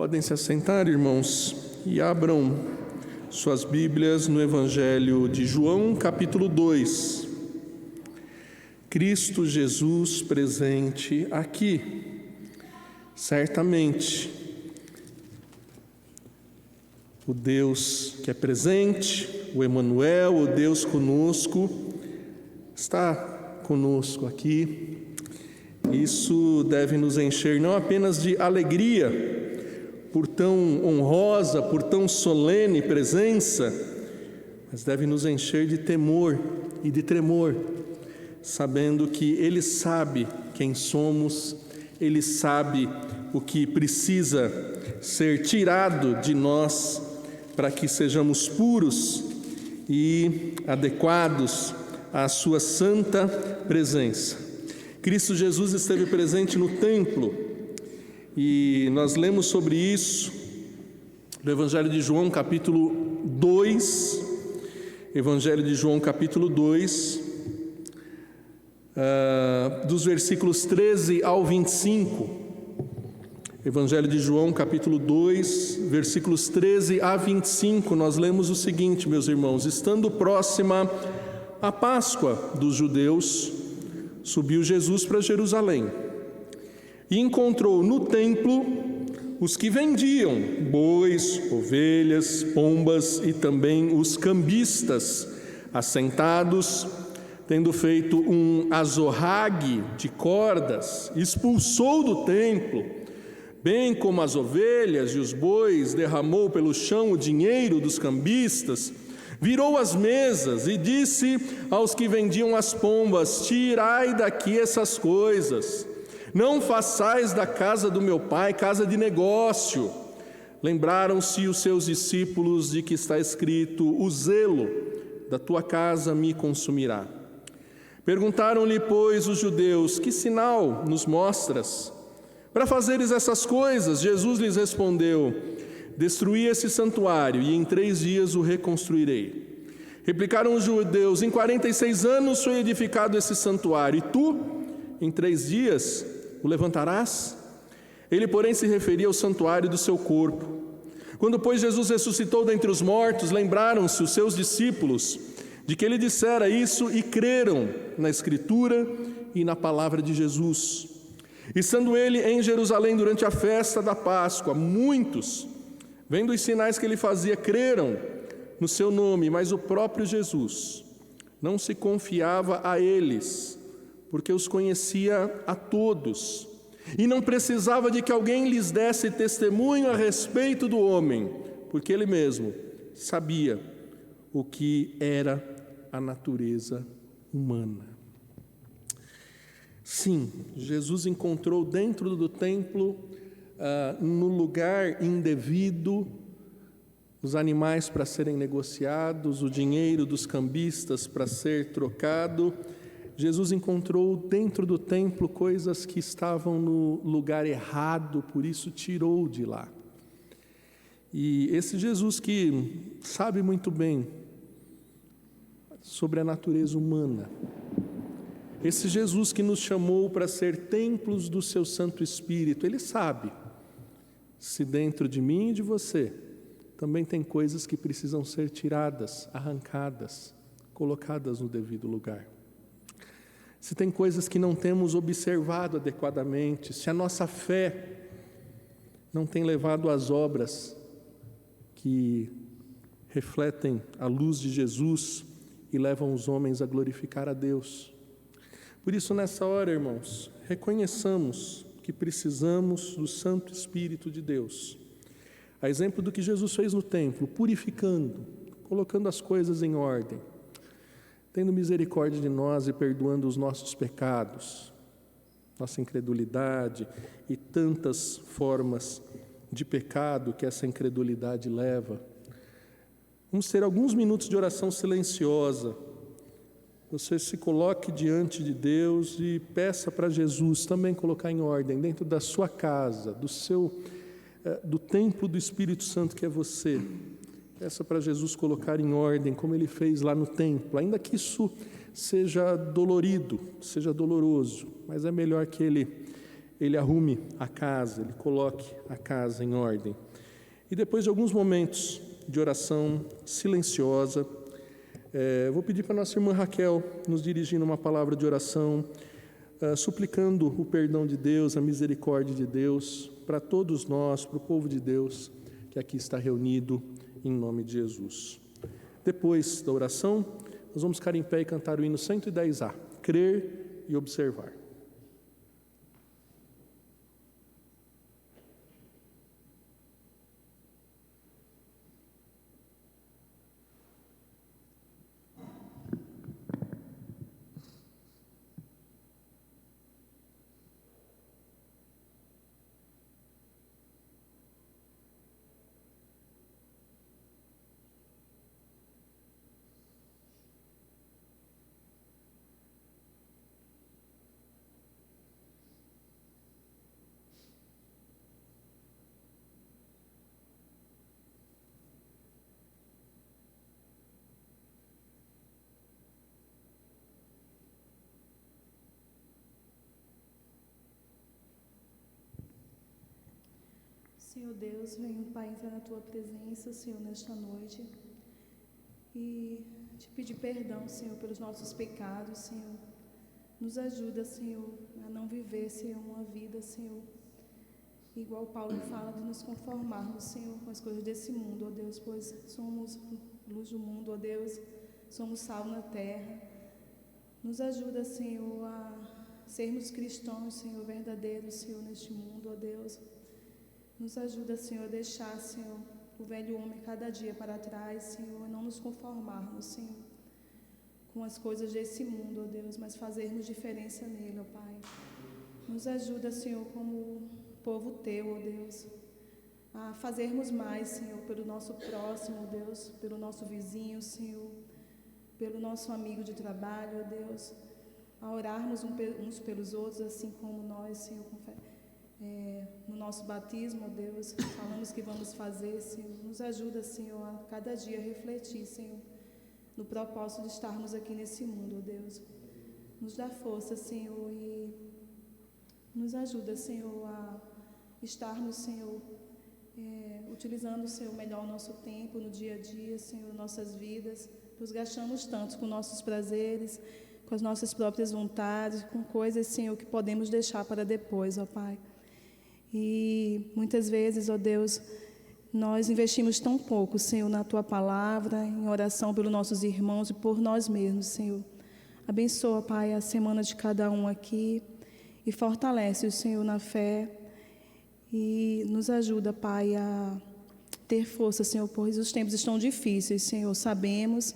Podem se assentar, irmãos, e abram suas Bíblias no Evangelho de João, capítulo 2. Cristo Jesus presente aqui. Certamente, o Deus que é presente, o Emanuel, o Deus conosco, está conosco aqui. Isso deve nos encher não apenas de alegria por tão honrosa, por tão solene presença, mas deve nos encher de temor e de tremor, sabendo que Ele sabe quem somos, Ele sabe o que precisa ser tirado de nós para que sejamos puros e adequados à Sua santa presença. Cristo Jesus esteve presente no templo e nós lemos sobre isso no Evangelho de João, capítulo 2, Evangelho de João, capítulo 2, dos versículos 13 ao 25. Evangelho de João, capítulo 2, versículos 13 a 25, nós lemos o seguinte, meus irmãos: estando próxima a Páscoa dos judeus, subiu Jesus para Jerusalém e encontrou no templo os que vendiam bois, ovelhas, pombas e também os cambistas, assentados, tendo feito um azorrague de cordas, expulsou do templo, bem como as ovelhas e os bois, derramou pelo chão o dinheiro dos cambistas, virou as mesas e disse aos que vendiam as pombas: tirai daqui essas coisas, não façais da casa do meu pai casa de negócio. Lembraram-se os seus discípulos de que está escrito: o zelo da tua casa me consumirá. Perguntaram-lhe, pois, os judeus: que sinal nos mostras para fazeres essas coisas? Jesus lhes respondeu: destruí esse santuário e em 3 dias o reconstruirei. Replicaram os judeus: em 46 anos foi edificado esse santuário, e tu, em 3 dias, o levantarás? Ele, porém, se referia ao santuário do seu corpo. Quando, pois, Jesus ressuscitou dentre os mortos, lembraram-se os seus discípulos de que ele dissera isso e creram na Escritura e na palavra de Jesus. Estando ele em Jerusalém durante a festa da Páscoa, muitos, vendo os sinais que ele fazia, creram no seu nome, mas o próprio Jesus não se confiava a eles, porque os conhecia a todos, e não precisava de que alguém lhes desse testemunho a respeito do homem, porque ele mesmo sabia o que era a natureza humana. Sim, Jesus encontrou dentro do templo, no lugar indevido, os animais para serem negociados, o dinheiro dos cambistas para ser trocado. Jesus encontrou dentro do templo coisas que estavam no lugar errado, por isso tirou de lá. E esse Jesus que sabe muito bem sobre a natureza humana, esse Jesus que nos chamou para ser templos do seu Santo Espírito, Ele sabe se dentro de mim e de você também tem coisas que precisam ser tiradas, arrancadas, colocadas no devido lugar. Se tem coisas que não temos observado adequadamente, se a nossa fé não tem levado às obras que refletem a luz de Jesus e levam os homens a glorificar a Deus. Por isso, nessa hora, irmãos, reconheçamos que precisamos do Santo Espírito de Deus. A exemplo do que Jesus fez no templo, purificando, colocando as coisas em ordem, tendo misericórdia de nós e perdoando os nossos pecados, nossa incredulidade e tantas formas de pecado que essa incredulidade leva. Vamos ter alguns minutos de oração silenciosa. Você se coloque diante de Deus e peça para Jesus também colocar em ordem dentro da sua casa, do templo do Espírito Santo que é você. Peça para Jesus colocar em ordem como Ele fez lá no templo, ainda que isso seja dolorido, seja doloroso, mas é melhor que Ele ele arrume a casa, ele coloque a casa em ordem. E depois de alguns momentos de oração silenciosa, vou pedir para a nossa irmã Raquel nos dirigir numa palavra de oração, suplicando o perdão de Deus, a misericórdia de Deus, para todos nós, para o povo de Deus, que aqui está reunido em nome de Jesus. Depois da oração, nós vamos ficar em pé e cantar o hino 110A, Crer e Observar. Senhor Deus, venho, Pai, entrar na Tua presença, Senhor, nesta noite e te pedir perdão, Senhor, pelos nossos pecados, Senhor. Nos ajuda, Senhor, a não viver, Senhor, uma vida, Senhor, igual Paulo fala, de nos conformarmos, Senhor, com as coisas desse mundo, ó Deus, pois somos luz do mundo, ó Deus, somos sal na terra. Nos ajuda, Senhor, a sermos cristãos, Senhor, verdadeiros, Senhor, neste mundo, ó Deus. Nos ajuda, Senhor, a deixar, Senhor, o velho homem cada dia para trás, Senhor, e não nos conformarmos, Senhor, com as coisas desse mundo, ó Deus, mas fazermos diferença nele, ó Pai. Nos ajuda, Senhor, como povo Teu, ó Deus, a fazermos mais, Senhor, pelo nosso próximo, ó Deus, pelo nosso vizinho, Senhor, pelo nosso amigo de trabalho, ó Deus, a orarmos uns pelos outros, assim como nós, Senhor, no nosso batismo, ó Deus, falamos que vamos fazer, Senhor. Nos ajuda, Senhor, a cada dia refletir, Senhor, no propósito de estarmos aqui nesse mundo, ó Deus. Nos dá força, Senhor, e nos ajuda, Senhor, a estarmos, Senhor, utilizando, Senhor, melhor o nosso tempo no dia a dia, Senhor, nossas vidas. Nos gastamos tanto com nossos prazeres, com as nossas próprias vontades, com coisas, Senhor, que podemos deixar para depois, ó Pai. E muitas vezes, ó Deus, nós investimos tão pouco, Senhor, na Tua palavra, em oração pelos nossos irmãos e por nós mesmos, Senhor. Abençoa, Pai, a semana de cada um aqui e fortalece o Senhor na fé e nos ajuda, Pai, a ter força, Senhor, pois os tempos estão difíceis, Senhor, sabemos,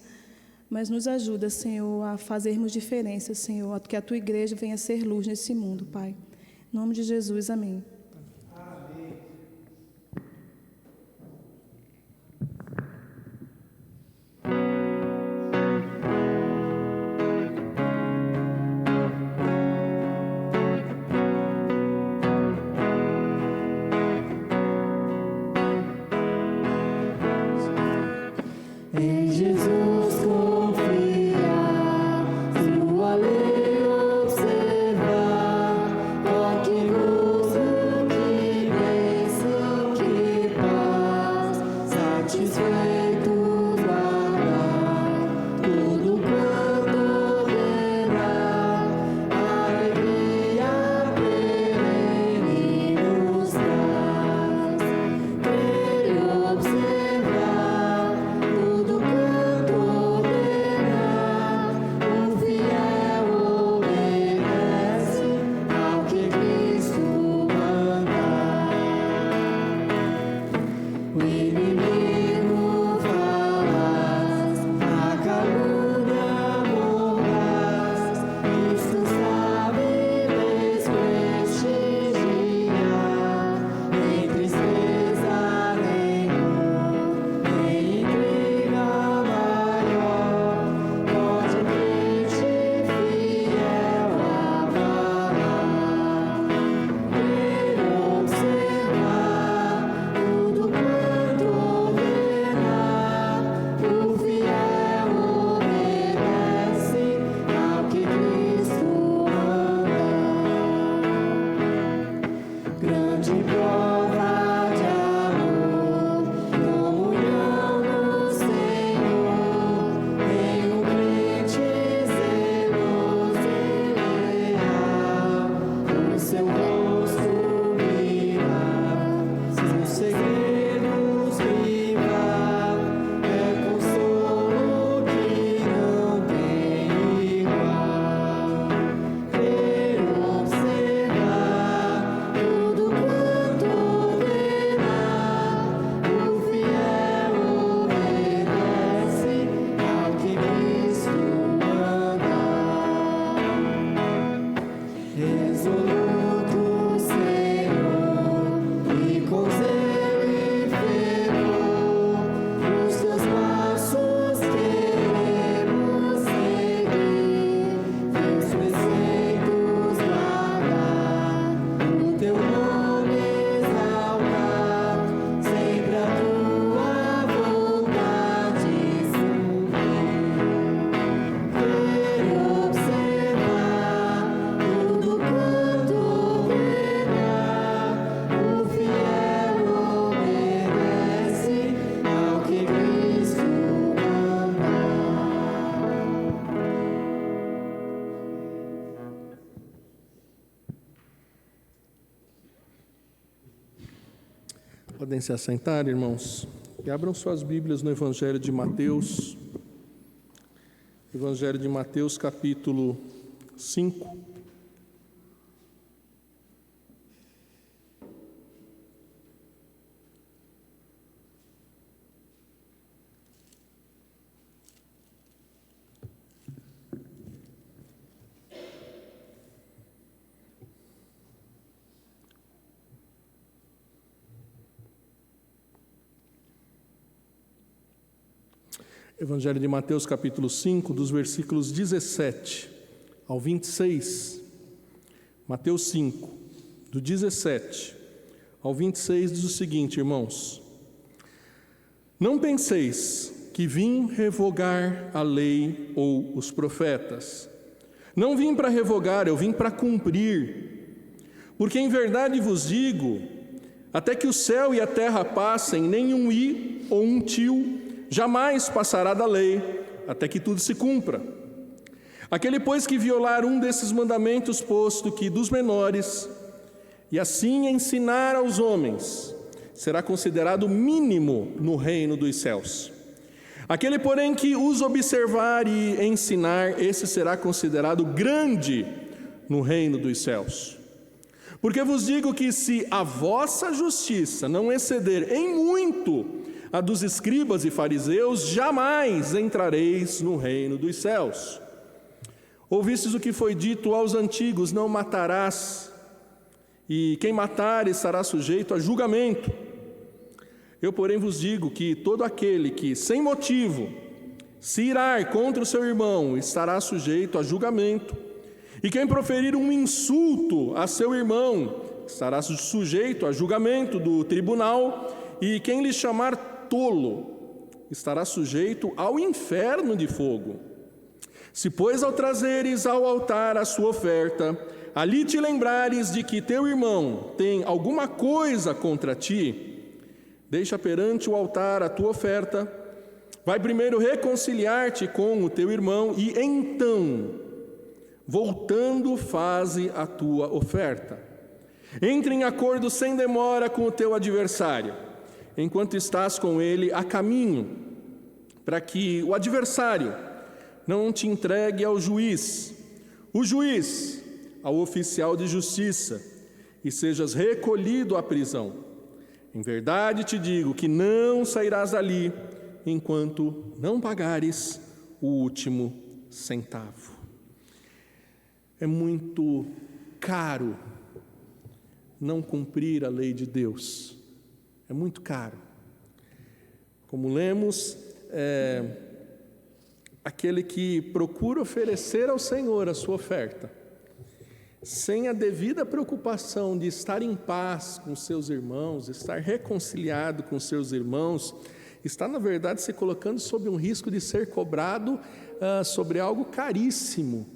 mas nos ajuda, Senhor, a fazermos diferença, Senhor, que a Tua igreja venha ser luz nesse mundo, Pai. Em nome de Jesus, amém. Em Jesus confiar, Sua lei observar, ó que gozo Podem se assentar, irmãos, e abram suas Bíblias no Evangelho de Mateus. Evangelho de Mateus, capítulo 5. Evangelho de Mateus, capítulo 5, dos versículos 17 ao 26. Mateus 5, do 17 ao 26, diz o seguinte, irmãos: Não penseis que vim revogar a lei ou os profetas. Não vim para revogar, eu vim para cumprir. Porque em verdade vos digo, até que o céu e a terra passem, nem um i ou um tio jamais passará da lei, até que tudo se cumpra. Aquele, pois, que violar um desses mandamentos, posto que dos menores, e assim ensinar aos homens, será considerado mínimo no reino dos céus. Aquele, porém, que os observar e ensinar, esse será considerado grande no reino dos céus. Porque vos digo que se a vossa justiça não exceder em muito a dos escribas e fariseus, jamais entrareis no reino dos céus. Ouvistes o que foi dito aos antigos: não matarás, e quem matar estará sujeito a julgamento. Eu, porém, vos digo que todo aquele que, sem motivo, se irar contra o seu irmão, estará sujeito a julgamento. E quem proferir um insulto a seu irmão, estará sujeito a julgamento do tribunal. E quem lhe chamar tolo, estará sujeito ao inferno de fogo. Se, pois, ao trazeres ao altar a sua oferta, ali te lembrares de que teu irmão tem alguma coisa contra ti, deixa perante o altar a tua oferta, vai primeiro reconciliar-te com o teu irmão e então, voltando, faze a tua oferta. Entre em acordo sem demora com o teu adversário, enquanto estás com ele a caminho, para que o adversário não te entregue ao juiz, o juiz ao oficial de justiça, e sejas recolhido à prisão. Em verdade te digo que não sairás dali, enquanto não pagares o último centavo. É muito caro não cumprir a lei de Deus. É muito caro. Como lemos, aquele que procura oferecer ao Senhor a sua oferta, sem a devida preocupação de estar em paz com seus irmãos, estar reconciliado com seus irmãos, está, na verdade, se colocando sob um risco de ser cobrado sobre algo caríssimo.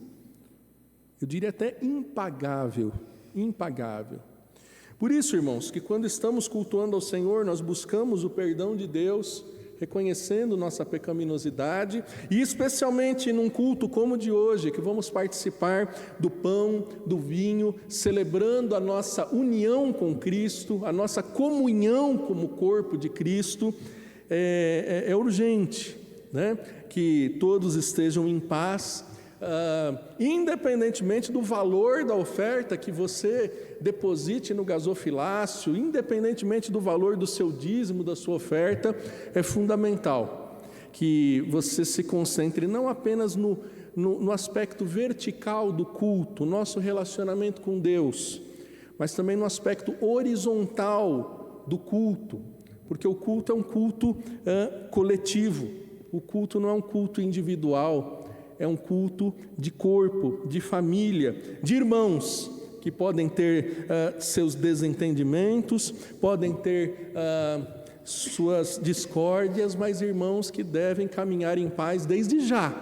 Eu diria até impagável. Por isso, irmãos, que quando estamos cultuando ao Senhor, nós buscamos o perdão de Deus, reconhecendo nossa pecaminosidade, e especialmente num culto como o de hoje, que vamos participar do pão, do vinho, celebrando a nossa união com Cristo, a nossa comunhão como corpo de Cristo, é urgente, né? Que todos estejam em paz, independentemente do valor da oferta que você deposite no gasofilácio, independentemente do valor do seu dízimo, da sua oferta, é fundamental que você se concentre não apenas no aspecto vertical do culto, nosso relacionamento com Deus, mas também no aspecto horizontal do culto, porque o culto é um culto coletivo, o culto não é um culto individual, é um culto de corpo, de família, de irmãos que podem ter seus desentendimentos, podem ter suas discórdias, mas irmãos que devem caminhar em paz desde já,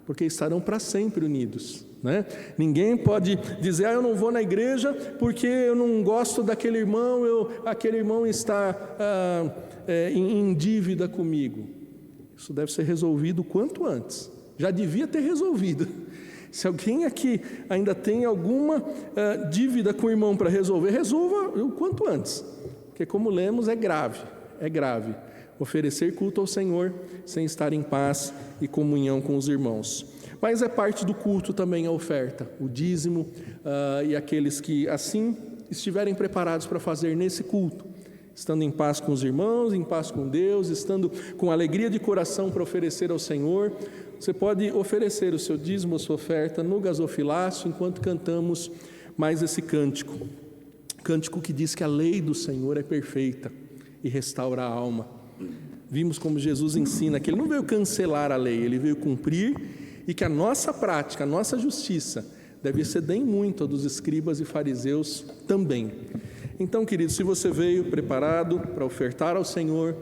porque estarão para sempre unidos, né? Ninguém pode dizer: eu não vou na igreja porque eu não gosto daquele irmão, aquele irmão está em dívida comigo. Isso deve ser resolvido o quanto antes. Já devia ter resolvido. Se alguém aqui ainda tem alguma dívida com o irmão para resolver, resolva o quanto antes, Porque como lemos, é grave, oferecer culto ao Senhor sem estar em paz e comunhão com os irmãos. Mas é parte do culto também a oferta, o dízimo, e aqueles que assim estiverem preparados para fazer nesse culto, estando em paz com os irmãos, em paz com Deus, estando com alegria de coração para oferecer ao Senhor, você pode oferecer o seu dízimo, a sua oferta no gasofilácio, enquanto cantamos mais esse cântico que diz que a lei do Senhor é perfeita e restaura a alma. Vimos como Jesus ensina que Ele não veio cancelar a lei, Ele veio cumprir, e que a nossa prática, a nossa justiça, deve exceder em muito a dos escribas e fariseus também. Então, queridos, se você veio preparado para ofertar ao Senhor,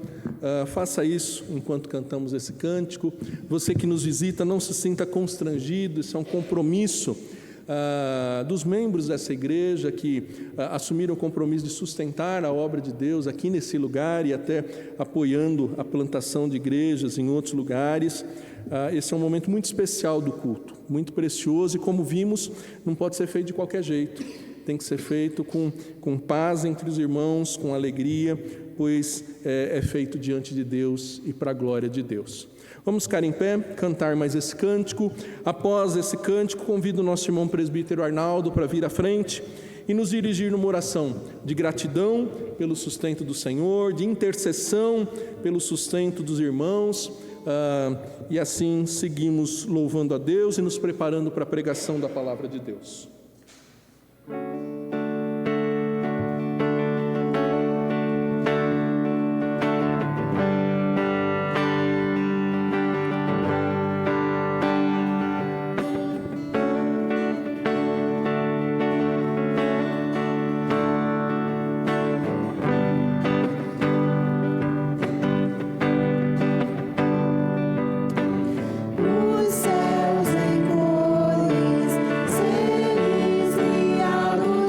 faça isso enquanto cantamos esse cântico. Você que nos visita, não se sinta constrangido, isso é um compromisso dos membros dessa igreja que assumiram o compromisso de sustentar a obra de Deus aqui nesse lugar e até apoiando a plantação de igrejas em outros lugares. Esse é um momento muito especial do culto, muito precioso, e como vimos, não pode ser feito de qualquer jeito. Tem que ser feito com paz entre os irmãos, com alegria, pois é feito diante de Deus e para a glória de Deus. Vamos ficar em pé, cantar mais esse cântico. Após esse cântico, convido o nosso irmão presbítero Arnaldo para vir à frente e nos dirigir numa oração de gratidão pelo sustento do Senhor, de intercessão pelo sustento dos irmãos, e assim seguimos louvando a Deus e nos preparando para a pregação da palavra de Deus. Os céus em cores, seres criados.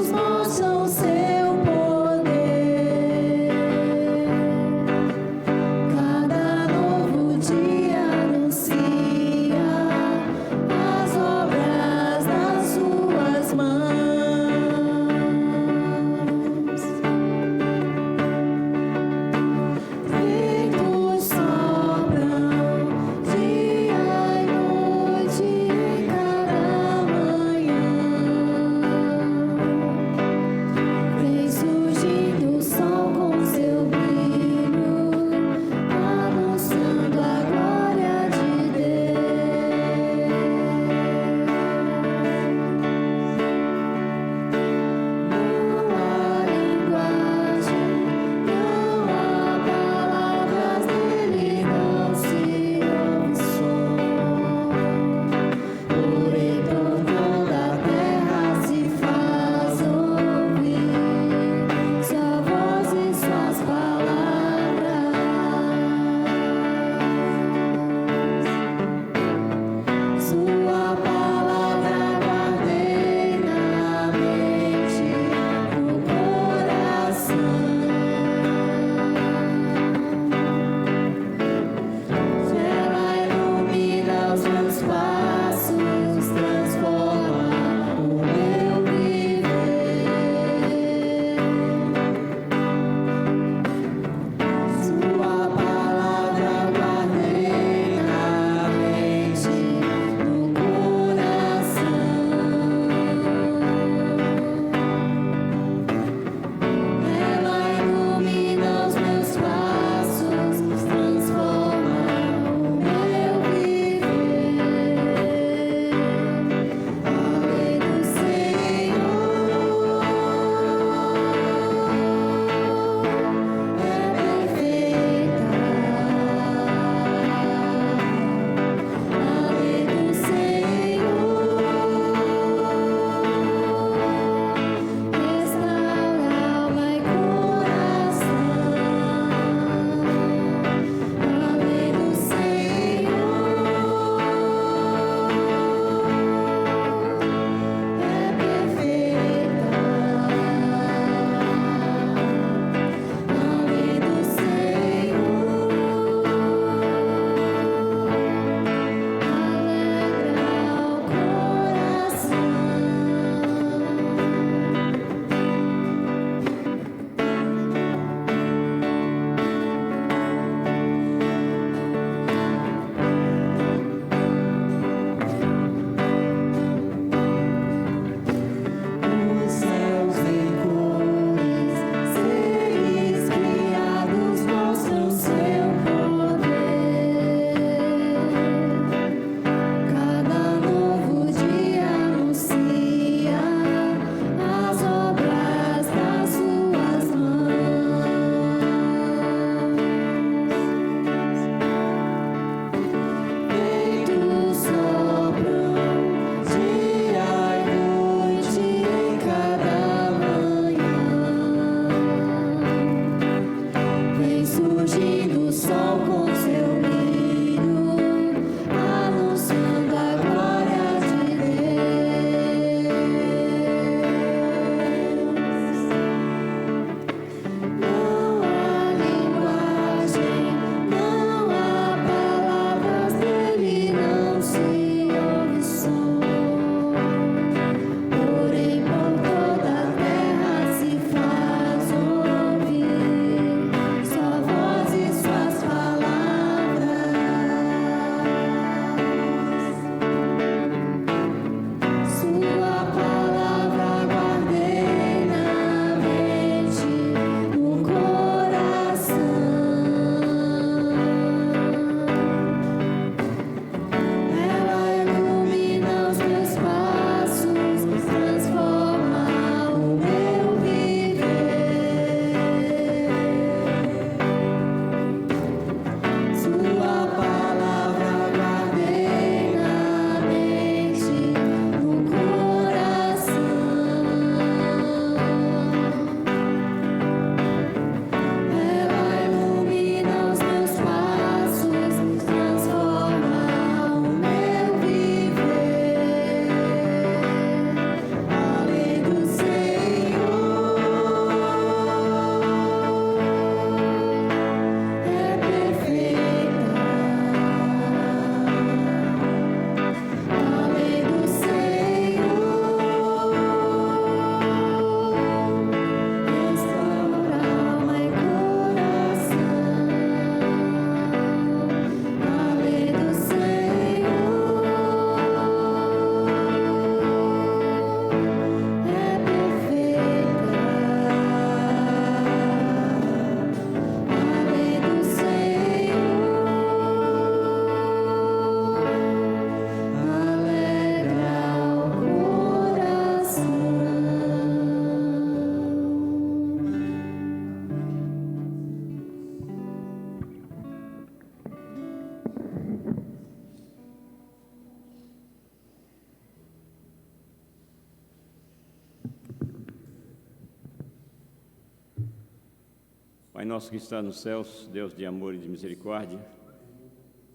Pai nosso que está nos céus, Deus de amor e de misericórdia,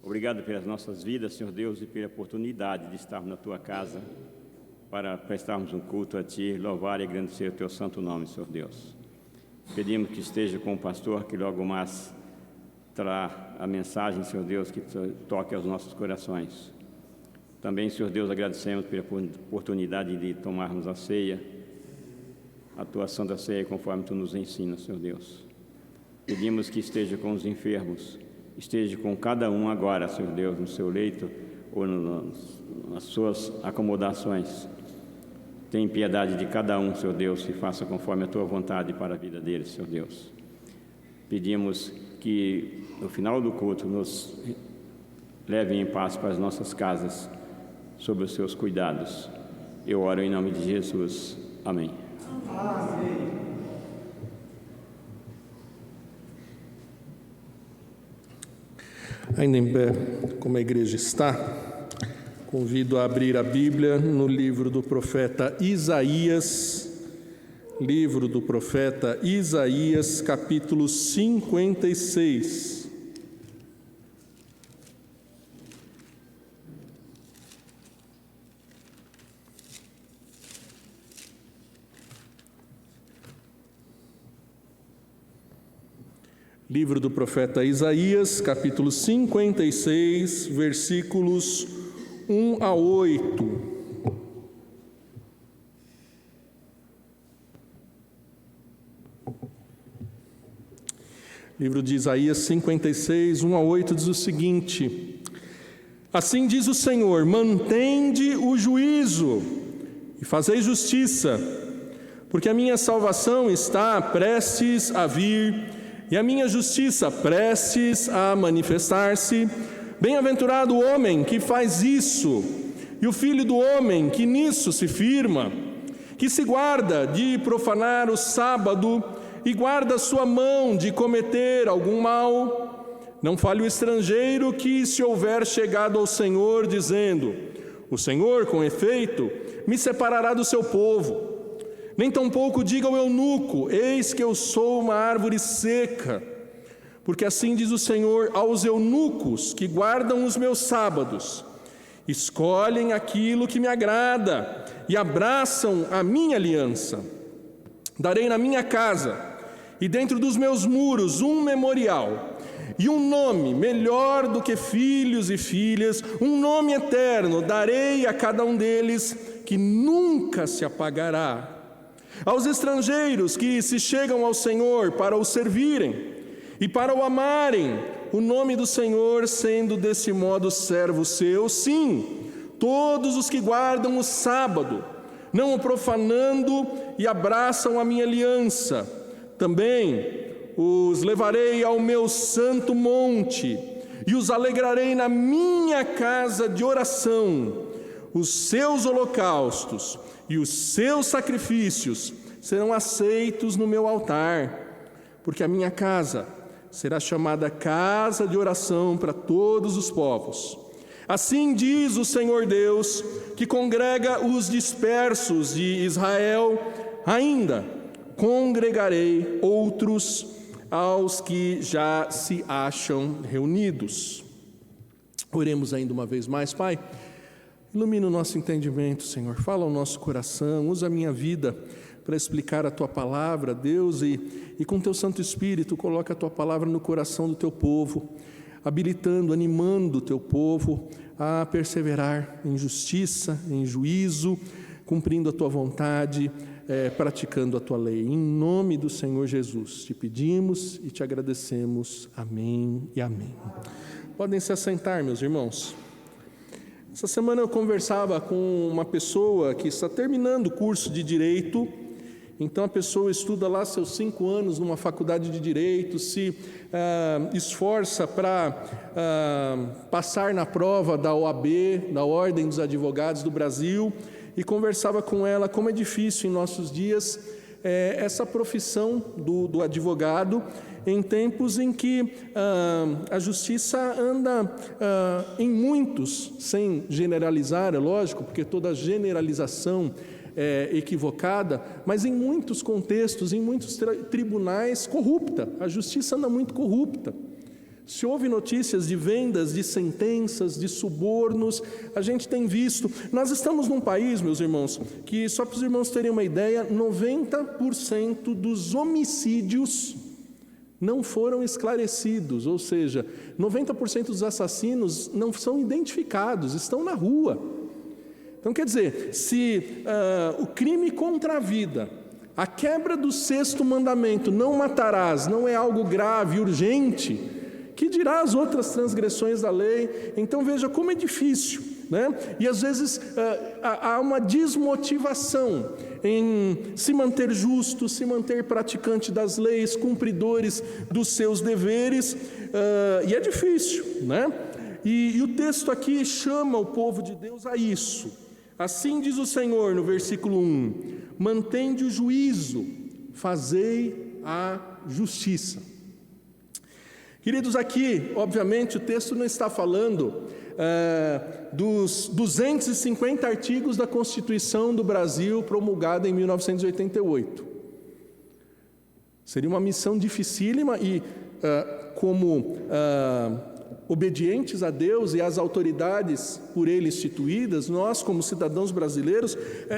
obrigado pelas nossas vidas, Senhor Deus, e pela oportunidade de estarmos na Tua casa para prestarmos um culto a Ti, louvar e agradecer o Teu santo nome, Senhor Deus. Pedimos que esteja com o pastor, que logo mais trará a mensagem, Senhor Deus, que toque aos nossos corações. Também, Senhor Deus, agradecemos pela oportunidade de tomarmos a ceia, a Tua santa ceia, conforme Tu nos ensina, Senhor Deus. Pedimos que esteja com os enfermos, esteja com cada um agora, Senhor Deus, no seu leito ou nas suas acomodações. Tem piedade de cada um, Senhor Deus, e faça conforme a Tua vontade para a vida deles, Senhor Deus. Pedimos que, no final do culto, nos levem em paz para as nossas casas, sob os Seus cuidados. Eu oro em nome de Jesus. Amém. Amém. Ainda em pé, como a igreja está, convido a abrir a Bíblia no livro do profeta Isaías, capítulo 56. Livro do profeta Isaías, capítulo 56, versículos 1 a 8. Livro de Isaías 56, 1 a 8 diz o seguinte: Assim diz o Senhor, mantende o juízo e fazei justiça, porque a minha salvação está prestes a vir e a minha justiça prestes a manifestar-se. Bem-aventurado o homem que faz isso, e o filho do homem que nisso se firma, que se guarda de profanar o sábado e guarda sua mão de cometer algum mal. Não fale o estrangeiro que se houver chegado ao Senhor, dizendo: o Senhor, com efeito, me separará do seu povo. Nem tampouco diga ao eunuco: eis que eu sou uma árvore seca. Porque assim diz o Senhor aos eunucos que guardam os meus sábados: escolhem aquilo que me agrada e abraçam a minha aliança. Darei na minha casa e dentro dos meus muros um memorial e um nome melhor do que filhos e filhas, um nome eterno darei a cada um deles, que nunca se apagará. Aos estrangeiros que se chegam ao Senhor para o servirem e para o amarem, o nome do Senhor sendo desse modo servo seu, sim, todos os que guardam o sábado, não o profanando e abraçam a minha aliança. Também os levarei ao meu santo monte e os alegrarei na minha casa de oração. Os seus holocaustos e os seus sacrifícios serão aceitos no meu altar, porque a minha casa será chamada casa de oração para todos os povos. Assim diz o Senhor Deus, que congrega os dispersos de Israel, ainda congregarei outros aos que já se acham reunidos. Oremos ainda uma vez mais. Pai, ilumina o nosso entendimento, Senhor. Fala ao nosso coração, usa a minha vida para explicar a Tua palavra, Deus, e com Teu Santo Espírito coloca a Tua palavra no coração do Teu povo, habilitando, animando o Teu povo a perseverar em justiça, em juízo, cumprindo a Tua vontade, praticando a Tua lei. Em nome do Senhor Jesus, te pedimos e te agradecemos. Amém e amém. Podem se assentar, meus irmãos. Essa semana eu conversava com uma pessoa que está terminando o curso de Direito. Então a pessoa estuda lá seus 5 anos numa faculdade de Direito, se esforça para passar na prova da OAB, da Ordem dos Advogados do Brasil, e conversava com ela como é difícil em nossos dias essa profissão do advogado em tempos em que a justiça anda em muitos, sem generalizar, é lógico, porque toda generalização é equivocada, mas em muitos contextos, em muitos tribunais, corrupta. A justiça anda muito corrupta. Se houve notícias de vendas, de sentenças, de subornos, a gente tem visto. Nós estamos num país, meus irmãos, que, só para os irmãos terem uma ideia, 90% dos homicídios não foram esclarecidos, ou seja, 90% dos assassinos não são identificados, estão na rua. Então, quer dizer, se o crime contra a vida, a quebra do 6º mandamento, não matarás, não é algo grave, urgente, que dirá as outras transgressões da lei? Então veja como é difícil, né? E às vezes há uma desmotivação em se manter justo, se manter praticante das leis, cumpridores dos seus deveres, e é difícil, né? E o texto aqui chama o povo de Deus a isso. Assim diz o Senhor no versículo 1: mantende o juízo, fazei a justiça. Queridos, aqui, obviamente, o texto não está falando dos 250 artigos da Constituição do Brasil promulgada em 1988. Seria uma missão dificílima e, como obedientes a Deus e às autoridades por Ele instituídas, nós, como cidadãos brasileiros,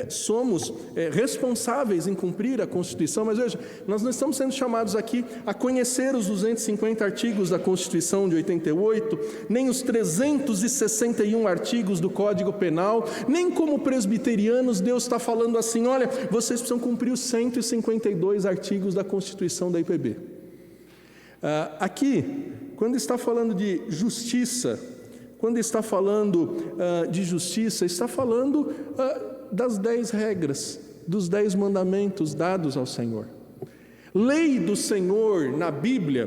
somos responsáveis em cumprir a Constituição. Mas veja, nós não estamos sendo chamados aqui a conhecer os 250 artigos da Constituição de 88, nem os 361 artigos do Código Penal, nem como presbiterianos Deus está falando assim: olha, vocês precisam cumprir os 152 artigos da Constituição da IPB. Aqui, quando está falando de justiça, quando está falando de justiça, está falando das 10 regras, dos 10 mandamentos dados ao Senhor. Lei do Senhor na Bíblia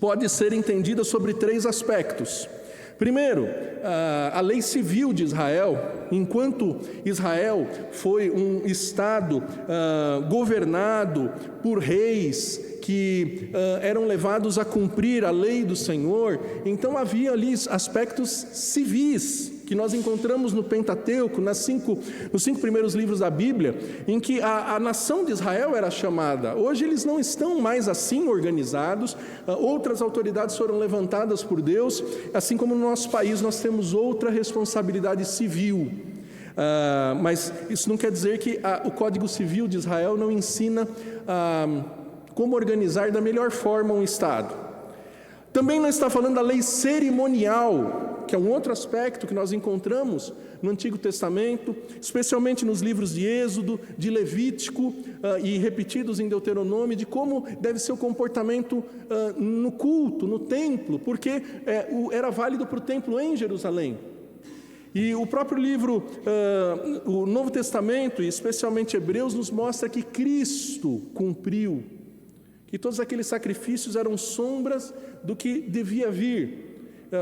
pode ser entendida sobre 3 aspectos. Primeiro, a lei civil de Israel. Enquanto Israel foi um estado governado por reis que eram levados a cumprir a lei do Senhor, então havia ali aspectos civis que nós encontramos no Pentateuco, nos 5 primeiros livros da Bíblia, em que a nação de Israel era chamada. Hoje eles não estão mais assim organizados, outras autoridades foram levantadas por Deus, assim como no nosso país nós temos outra responsabilidade civil. Mas isso não quer dizer que o Código Civil de Israel não ensina como organizar da melhor forma um Estado. Também não está falando da lei cerimonial, que é um outro aspecto que nós encontramos no Antigo Testamento, especialmente nos livros de Êxodo, de Levítico e repetidos em Deuteronômio, de como deve ser o comportamento no culto, no templo, porque era válido para o templo em Jerusalém. E o próprio livro, o Novo Testamento, e especialmente Hebreus, nos mostra que Cristo cumpriu, que todos aqueles sacrifícios eram sombras do que devia vir.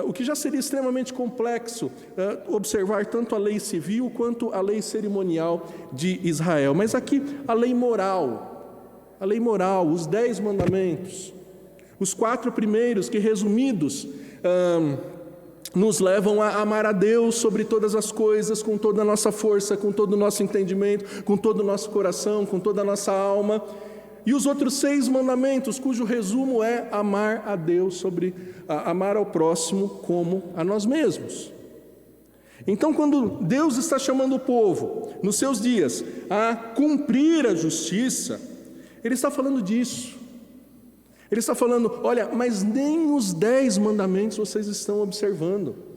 O que já seria extremamente complexo observar tanto a lei civil quanto a lei cerimonial de Israel. Mas aqui a lei moral, os 10 mandamentos, os 4 primeiros que, resumidos, nos levam a amar a Deus sobre todas as coisas, com toda a nossa força, com todo o nosso entendimento, com todo o nosso coração, com toda a nossa alma. E os outros 6 mandamentos, cujo resumo é amar a Deus amar ao próximo como a nós mesmos. Então, quando Deus está chamando o povo, nos seus dias, a cumprir a justiça, Ele está falando disso. Ele está falando: olha, mas nem os 10 mandamentos vocês estão observando.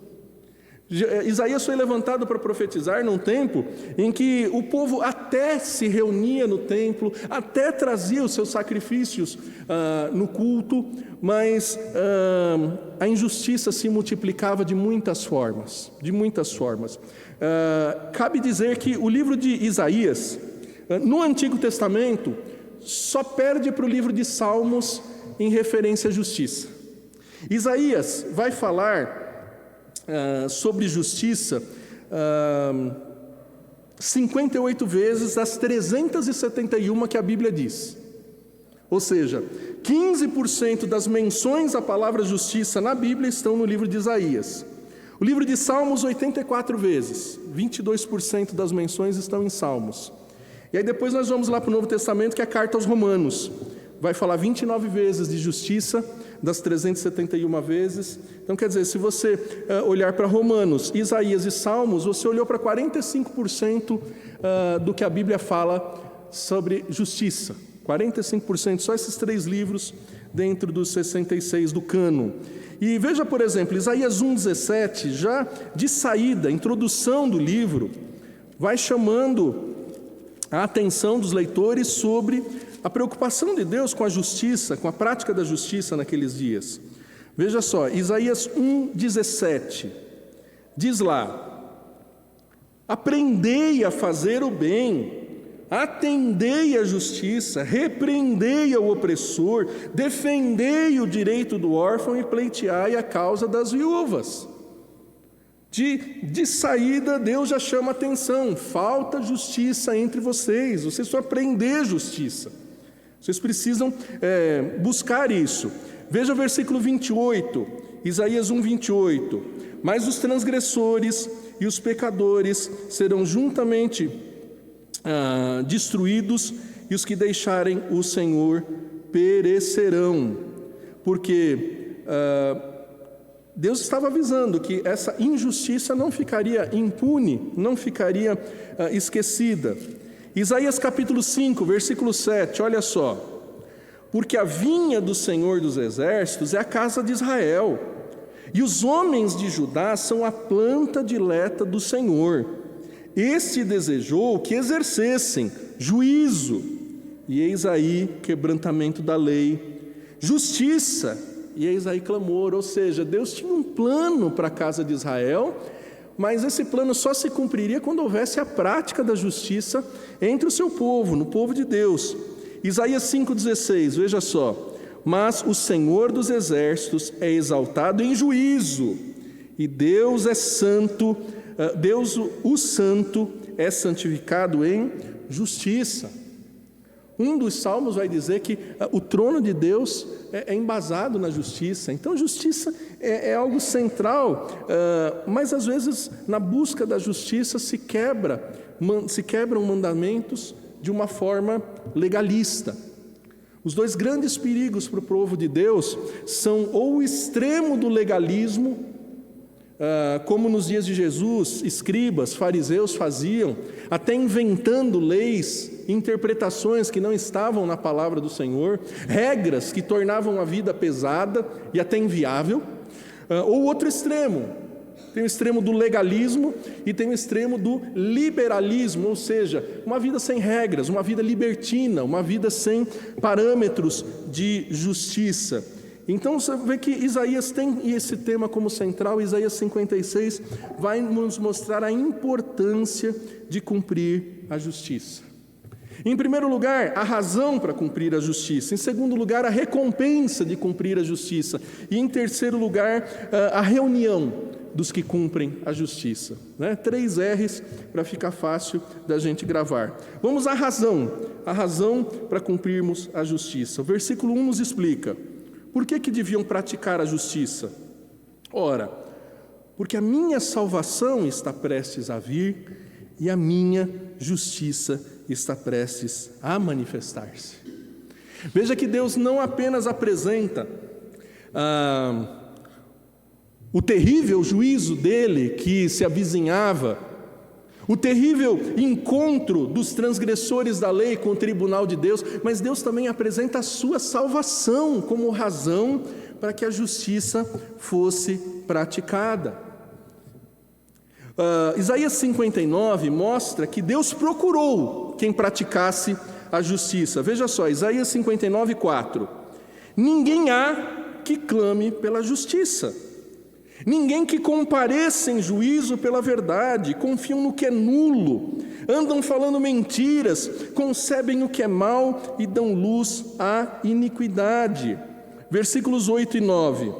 Isaías foi levantado para profetizar num tempo em que o povo até se reunia no templo, até trazia os seus sacrifícios no culto, mas a injustiça se multiplicava de muitas formas, cabe dizer que o livro de Isaías, no Antigo Testamento, só perde para o livro de Salmos em referência à justiça. Isaías vai falar sobre justiça 58 vezes das 371 que a Bíblia diz. Ou seja, 15% das menções à palavra justiça na Bíblia estão no livro de Isaías. O livro de Salmos, 84 vezes, 22% das menções estão em Salmos. E aí depois nós vamos lá para o Novo Testamento, que é a carta aos Romanos. Vai falar 29 vezes de justiça, das 371 vezes. Então, quer dizer, se você olhar para Romanos, Isaías e Salmos, você olhou para 45% do que a Bíblia fala sobre justiça. 45%, só esses 3 livros dentro dos 66 do cânon. E veja, por exemplo, Isaías 1,17, já de saída, introdução do livro, vai chamando a atenção dos leitores sobre a preocupação de Deus com a justiça, com a prática da justiça naqueles dias. Veja só, Isaías 1,17, diz lá: aprendei a fazer o bem, atendei a justiça, repreendei ao opressor, defendei o direito do órfão e pleiteai a causa das viúvas. De saída, Deus já chama atenção: falta justiça entre vocês, vocês precisam aprender justiça, vocês precisam buscar isso. Veja o versículo 28, Isaías 1:28, mas os transgressores e os pecadores serão juntamente destruídos, e os que deixarem o Senhor perecerão, porque Deus estava avisando que essa injustiça não ficaria impune, não ficaria esquecida. Isaías capítulo 5, versículo 7, olha só: porque a vinha do Senhor dos Exércitos é a casa de Israel, e os homens de Judá são a planta dileta do Senhor. Este desejou que exercessem juízo, e eis aí quebrantamento da lei, justiça, e eis aí clamor. Ou seja, Deus tinha um plano para a casa de Israel, mas esse plano só se cumpriria quando houvesse a prática da justiça entre o seu povo, no povo de Deus. Isaías 5,16, veja só: mas o Senhor dos Exércitos é exaltado em juízo, e Deus é santo, Deus o santo é santificado em justiça. Um dos salmos vai dizer que o trono de Deus é embasado na justiça. Então, justiça é algo central, mas às vezes na busca da justiça se quebram mandamentos de uma forma legalista. Os 2 grandes perigos para o povo de Deus são ou o extremo do legalismo, como nos dias de Jesus, escribas, fariseus faziam, até inventando leis, interpretações que não estavam na palavra do Senhor, regras que tornavam a vida pesada e até inviável, ou outro extremo. Tem o extremo do legalismo e tem o extremo do liberalismo, ou seja, uma vida sem regras, uma vida libertina, uma vida sem parâmetros de justiça. Então você vê que Isaías tem esse tema como central. Isaías 56 vai nos mostrar a importância de cumprir a justiça. Em primeiro lugar, a razão para cumprir a justiça. Em segundo lugar, a recompensa de cumprir a justiça. E em terceiro lugar, a reunião dos que cumprem a justiça. 3 R's para ficar fácil da gente gravar. Vamos à razão. A razão para cumprirmos a justiça. O versículo 1 nos explica: por que deviam praticar a justiça? Ora, porque a minha salvação está prestes a vir e a minha justiça está prestes a manifestar-se. Veja que Deus não apenas apresenta o terrível juízo dele que se avizinhava, o terrível encontro dos transgressores da lei com o tribunal de Deus, mas Deus também apresenta a sua salvação como razão para que a justiça fosse praticada. Isaías 59 mostra que Deus procurou quem praticasse a justiça. Veja só, Isaías 59, 4. Ninguém há que clame pela justiça, ninguém que compareça em juízo pela verdade, confiam no que é nulo, andam falando mentiras, concebem o que é mal e dão luz à iniquidade. Versículos 8 e 9.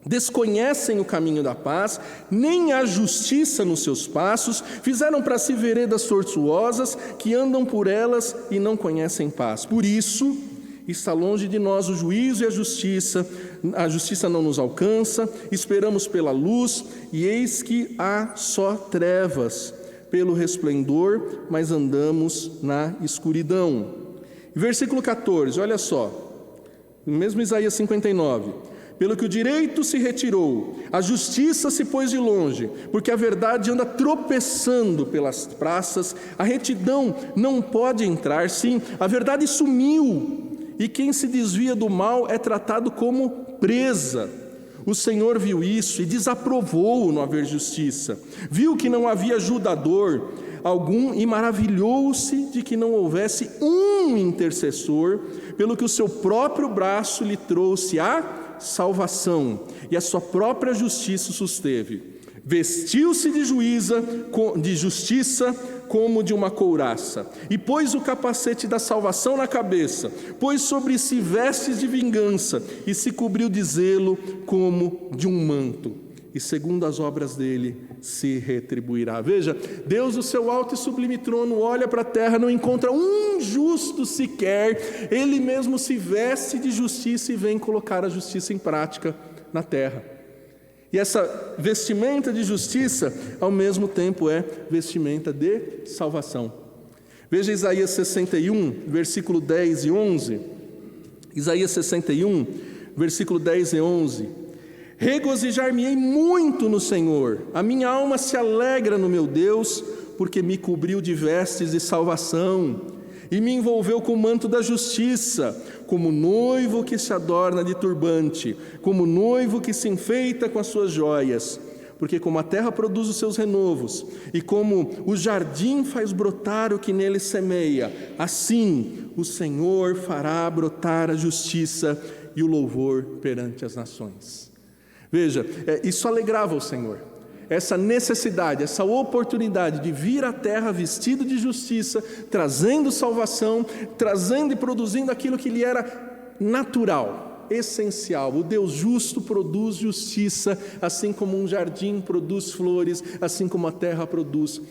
desconhecem o caminho da paz, nem a justiça nos seus passos, fizeram para si veredas tortuosas, que andam por elas e não conhecem paz. Por isso, está longe de nós o juízo e a justiça não nos alcança, esperamos pela luz, e eis que há só trevas pelo resplendor, mas andamos na escuridão. Versículo 14, olha só, no mesmo Isaías 59, pelo que o direito se retirou, a justiça se pôs de longe, porque a verdade anda tropeçando pelas praças, a retidão não pode entrar, sim, a verdade sumiu, e quem se desvia do mal é tratado como presa. O Senhor viu isso e desaprovou não haver justiça, viu que não havia ajudador algum e maravilhou-se de que não houvesse um intercessor, pelo que o seu próprio braço lhe trouxe a salvação e a sua própria justiça susteve. Vestiu-se de justiça como de uma couraça, e pôs o capacete da salvação na cabeça, pôs sobre si vestes de vingança, e se cobriu de zelo como de um manto, e segundo as obras dele se retribuirá. Veja, Deus do seu alto e sublime trono olha para a terra, não encontra um justo sequer, ele mesmo se veste de justiça e vem colocar a justiça em prática na terra. E essa vestimenta de justiça, ao mesmo tempo, é vestimenta de salvação. Veja Isaías 61, versículo 10 e 11. Isaías 61, versículo 10 e 11. Regozijar-me-ei muito no Senhor, a minha alma se alegra no meu Deus, porque me cobriu de vestes de salvação e me envolveu com o manto da justiça, como noivo que se adorna de turbante, como noivo que se enfeita com as suas joias. Porque como a terra produz os seus renovos, e como o jardim faz brotar o que nele semeia, assim o Senhor fará brotar a justiça e o louvor perante as nações. Veja, isso alegrava o Senhor. Essa necessidade, essa oportunidade de vir à terra vestido de justiça, trazendo salvação, trazendo e produzindo aquilo que lhe era natural, essencial. O Deus justo produz justiça, assim como um jardim produz flores, assim como a terra produz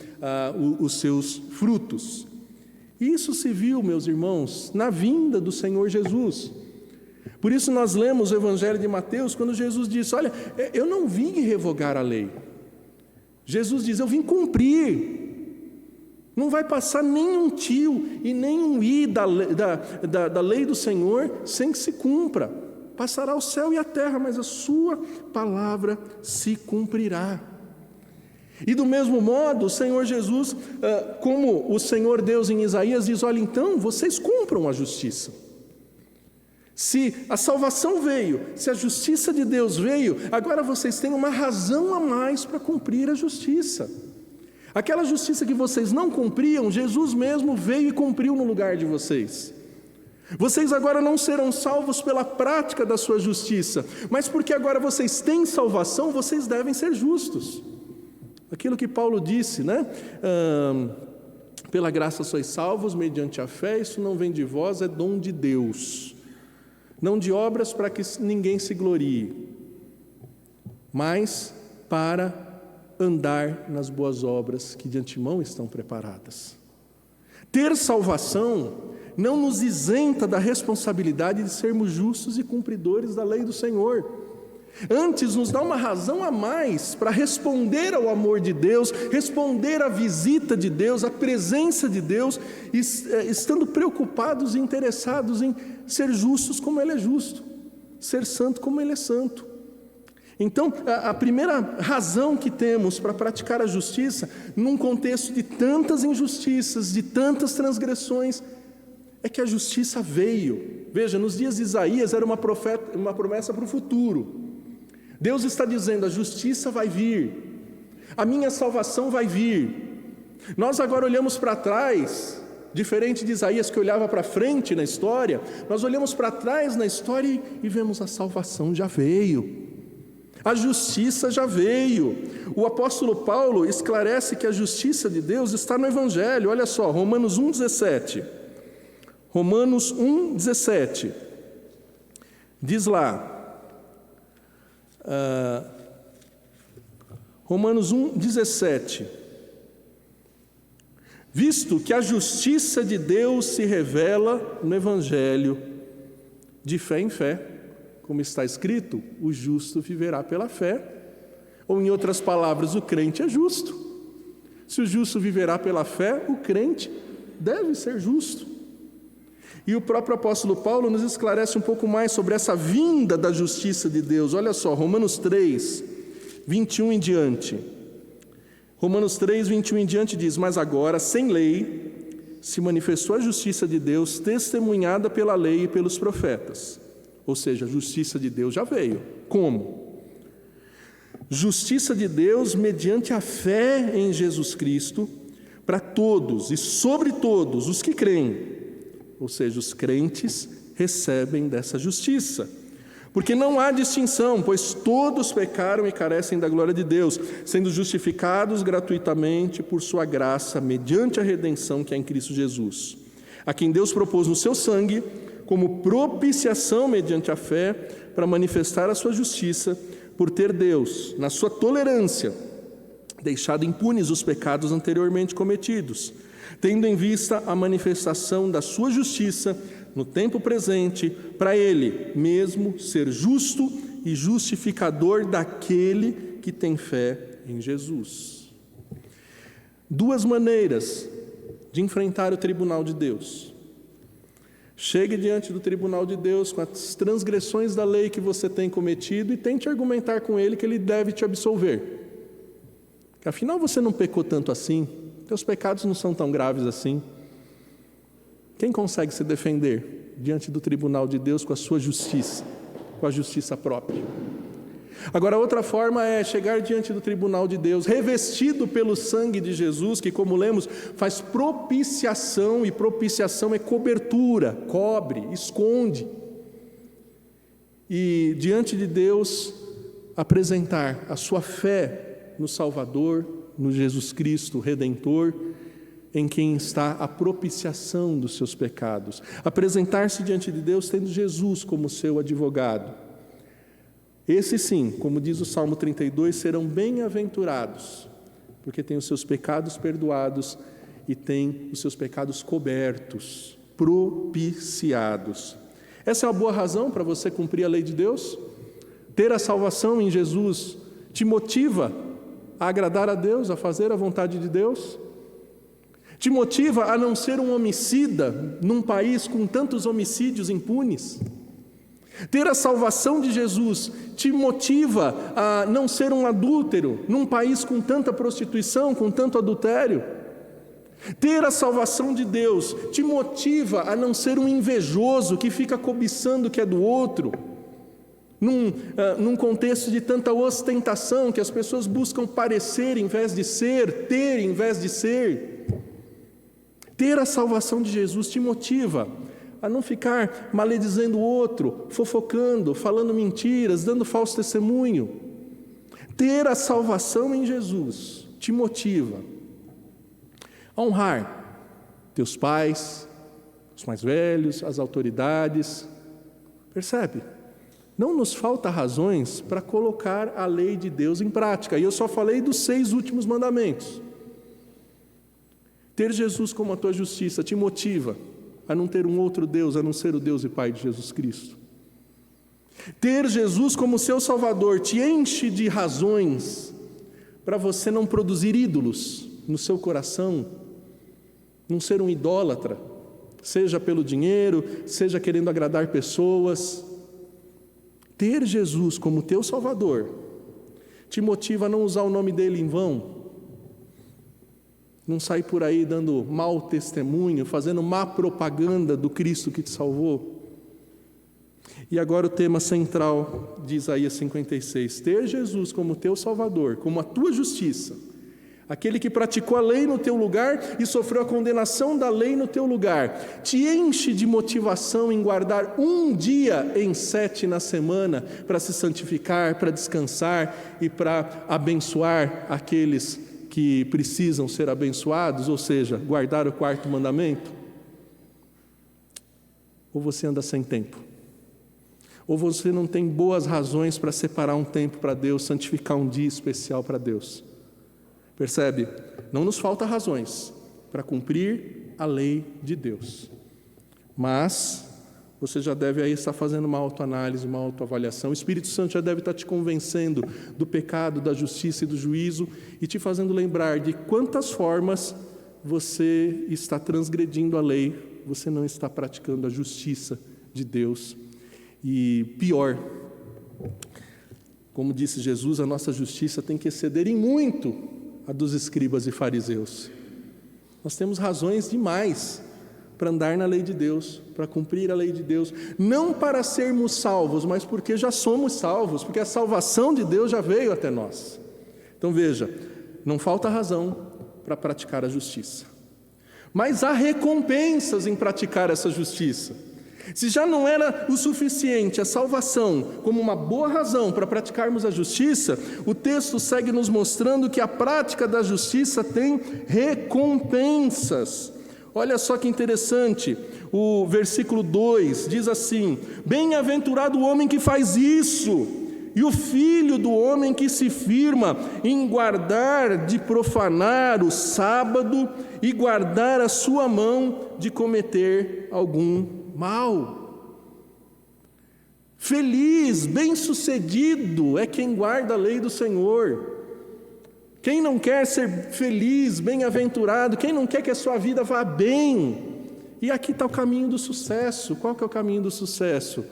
os seus frutos. Isso se viu, meus irmãos, na vinda do Senhor Jesus. Por isso nós lemos o Evangelho de Mateus, quando Jesus disse: olha, eu não vim revogar a lei. Jesus diz: eu vim cumprir. Não vai passar nenhum tio e nenhum i da lei do Senhor sem que se cumpra. Passará o céu e a terra, mas a sua palavra se cumprirá. E do mesmo modo, o Senhor Jesus, como o Senhor Deus em Isaías diz: olha, então, vocês cumpram a justiça. Se a salvação veio, se a justiça de Deus veio, agora vocês têm uma razão a mais para cumprir a justiça. Aquela justiça que vocês não cumpriam, Jesus mesmo veio e cumpriu no lugar de vocês. Vocês agora não serão salvos pela prática da sua justiça, mas porque agora vocês têm salvação, vocês devem ser justos. Aquilo que Paulo disse, né? Pela graça sois salvos mediante a fé, isso não vem de vós, é dom de Deus. Não de obras para que ninguém se glorie, mas para andar nas boas obras que de antemão estão preparadas. Ter salvação não nos isenta da responsabilidade de sermos justos e cumpridores da lei do Senhor. Antes nos dá uma razão a mais para responder ao amor de Deus, responder à visita de Deus, à presença de Deus, estando preocupados e interessados em ser justos como Ele é justo, ser santo como Ele é santo. Então, a primeira razão que temos para praticar a justiça, num contexto de tantas injustiças, de tantas transgressões, é que a justiça veio. Veja, nos dias de Isaías era uma promessa para o futuro. Deus está dizendo: a justiça vai vir, a minha salvação vai vir. Nós agora olhamos para trás, diferente de Isaías que olhava para frente na história, nós olhamos para trás na história e vemos: a salvação já veio, a justiça já veio. O apóstolo Paulo esclarece que a justiça de Deus está no Evangelho. Olha só, Romanos 1,17. Romanos 1,17 diz lá: Romanos 1:17. Visto que a justiça de Deus se revela no Evangelho, de fé em fé, como está escrito, o justo viverá pela fé. Ou, em outras palavras, o crente é justo. Se o justo viverá pela fé, o crente deve ser justo. E o próprio apóstolo Paulo nos esclarece um pouco mais sobre essa vinda da justiça de Deus. Olha só, Romanos 3, 21 em diante. Romanos 3, 21 em diante diz: mas agora, sem lei, se manifestou a justiça de Deus, testemunhada pela lei e pelos profetas. Ou seja, a justiça de Deus já veio. Como? Justiça de Deus mediante a fé em Jesus Cristo, para todos e sobre todos os que creem. Ou seja, os crentes recebem dessa justiça. Porque não há distinção, pois todos pecaram e carecem da glória de Deus, sendo justificados gratuitamente por sua graça, mediante a redenção que é em Cristo Jesus, a quem Deus propôs no seu sangue, como propiciação mediante a fé, para manifestar a sua justiça, por ter Deus, na sua tolerância, deixado impunes os pecados anteriormente cometidos, tendo em vista a manifestação da sua justiça no tempo presente, para Ele mesmo ser justo e justificador daquele que tem fé em Jesus. Duas maneiras de enfrentar o tribunal de Deus. Chegue diante do tribunal de Deus com as transgressões da lei que você tem cometido e tente argumentar com Ele que Ele deve te absolver. Que afinal você não pecou tanto assim, teus pecados não são tão graves assim. Quem consegue se defender diante do tribunal de Deus com a sua justiça, com a justiça própria? Agora, outra forma é chegar diante do tribunal de Deus, revestido pelo sangue de Jesus, que, como lemos, faz propiciação, e propiciação é cobertura, cobre, esconde. E diante de Deus, apresentar a sua fé no Salvador, no Jesus Cristo Redentor, em quem está a propiciação dos seus pecados. Apresentar-se diante de Deus tendo Jesus como seu advogado. Esses sim, como diz o Salmo 32, serão bem-aventurados, porque têm os seus pecados perdoados e têm os seus pecados cobertos, propiciados. Essa é uma boa razão para você cumprir a lei de Deus? Ter a salvação em Jesus te motiva a agradar a Deus, a fazer a vontade de Deus? Te motiva a não ser um homicida num país com tantos homicídios impunes? Ter a salvação de Jesus te motiva a não ser um adúltero num país com tanta prostituição, com tanto adultério? Ter a salvação de Deus te motiva a não ser um invejoso que fica cobiçando o que é do outro, num contexto de tanta ostentação que as pessoas buscam parecer em vez de ser, ter em vez de ser? Ter a salvação de Jesus te motiva a não ficar maledizendo o outro, fofocando, falando mentiras, dando falso testemunho. Ter a salvação em Jesus te motiva a honrar teus pais, os mais velhos, as autoridades. Percebe? Não nos falta razões para colocar a lei de Deus em prática. E eu só falei dos 6 últimos mandamentos. Ter Jesus como a tua justiça te motiva a não ter um outro Deus, a não ser o Deus e Pai de Jesus Cristo. Ter Jesus como seu Salvador te enche de razões para você não produzir ídolos no seu coração, não ser um idólatra, seja pelo dinheiro, seja querendo agradar pessoas. Ter Jesus como teu Salvador te motiva a não usar o nome dele em vão, não sair por aí dando mau testemunho, fazendo má propaganda do Cristo que te salvou. E agora o tema central de Isaías 56, ter Jesus como teu Salvador, como a tua justiça, aquele que praticou a lei no teu lugar e sofreu a condenação da lei no teu lugar, te enche de motivação em guardar um dia em 7 na semana para se santificar, para descansar e para abençoar aqueles que precisam ser abençoados, ou seja, guardar o 4º mandamento? Ou você anda sem tempo? ou você não tem boas razões para separar um tempo para Deus, santificar um dia especial para Deus. Percebe? Não nos falta razões para cumprir a lei de Deus. Mas você já deve aí estar fazendo uma autoanálise, uma autoavaliação. O Espírito Santo já deve estar te convencendo do pecado, da justiça e do juízo e te fazendo lembrar de quantas formas você está transgredindo a lei, você não está praticando a justiça de Deus. E pior, como disse Jesus, a nossa justiça tem que exceder em muito a dos escribas e fariseus. Nós temos razões demais para andar na lei de Deus, para cumprir a lei de Deus, não para sermos salvos, mas porque já somos salvos, porque a salvação de Deus já veio até nós. Então veja, não falta razão para praticar a justiça, mas há recompensas em praticar essa justiça. Se já não era o suficiente a salvação como uma boa razão para praticarmos a justiça, o texto segue nos mostrando que a prática da justiça tem recompensas. Olha só que interessante, o versículo 2 diz assim: bem-aventurado o homem que faz isso, e o filho do homem que se firma em guardar de profanar o sábado e guardar a sua mão de cometer algum mal. Feliz, bem-sucedido é quem guarda a lei do Senhor. Quem não quer ser feliz, bem-aventurado, quem não quer que a sua vida vá bem? E aqui está o caminho do sucesso. Qual que é o caminho do sucesso?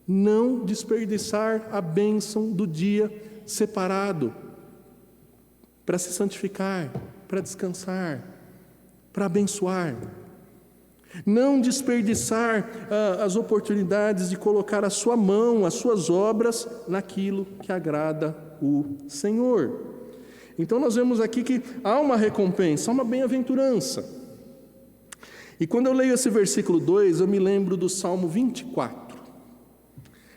Não desperdiçar a bênção do dia separado para se santificar, para descansar, para abençoar. Não desperdiçar as oportunidades de colocar a sua mão, as suas obras naquilo que agrada o Senhor. Então nós vemos aqui que há uma recompensa, há uma bem-aventurança. E quando eu leio esse versículo 2, eu me lembro do Salmo 24.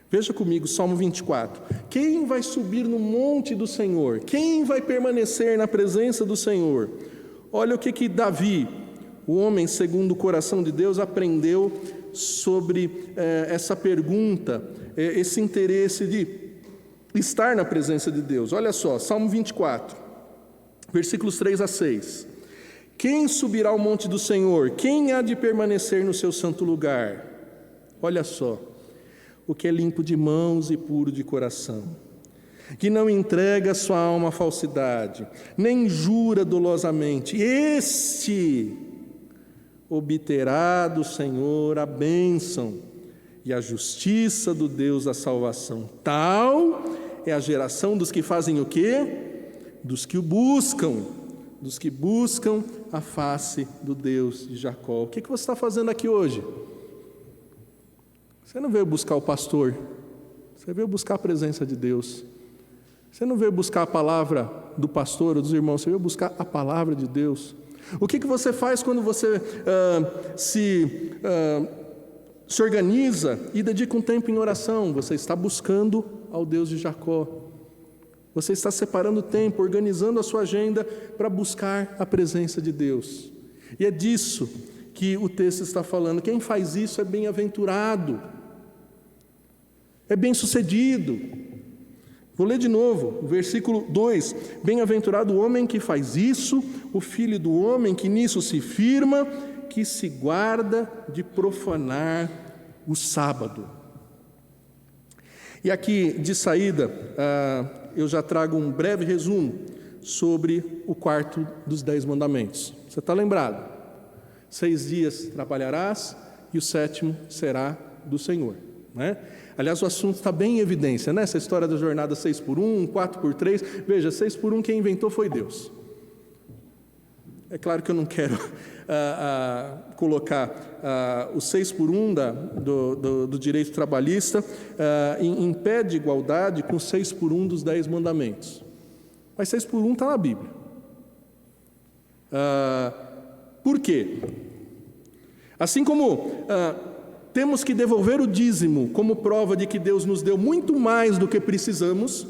Veja comigo, Salmo 24. Quem vai subir no monte do Senhor? Quem vai permanecer na presença do Senhor? Olha o que Davi, o homem segundo o coração de Deus, aprendeu sobre essa pergunta, esse interesse de estar na presença de Deus. Olha só, Salmo 24, versículos 3 a 6. Quem subirá ao monte do Senhor? Quem há de permanecer no seu santo lugar? Olha só, o que é limpo de mãos e puro de coração, que não entrega sua alma à falsidade, nem jura dolosamente, este obterá do Senhor a bênção e a justiça do Deus da salvação. Tal é a geração dos que fazem o quê? Dos que o buscam, dos que buscam a face do Deus de Jacó. O que você está fazendo aqui hoje? Você não veio buscar o pastor, você veio buscar a presença de Deus. Você não veio buscar a palavra do pastor ou dos irmãos, você veio buscar a palavra de Deus. O que você faz quando você se organiza e dedica um tempo em oração? Você está buscando ao Deus de Jacó. Você está separando tempo, organizando a sua agenda para buscar a presença de Deus. E é disso que o texto está falando. Quem faz isso é bem-aventurado, é bem-sucedido. Vou ler de novo, versículo 2. Bem-aventurado o homem que faz isso, o filho do homem que nisso se firma, que se guarda de profanar o sábado. E aqui, de saída, eu já trago um breve resumo sobre o quarto dos 10 mandamentos. Você está lembrado? 6 dias trabalharás e o 7º será do Senhor, né? Aliás, o assunto está bem em evidência, né? Essa história da jornada 6x1, 4x3. Veja, 6x1 quem inventou foi Deus. É claro que eu não quero colocar o 6x1 do direito trabalhista em pé de igualdade com 6x1 dos 10 mandamentos. Mas 6x1 está na Bíblia. Por quê? Assim como temos que devolver o dízimo como prova de que Deus nos deu muito mais do que precisamos,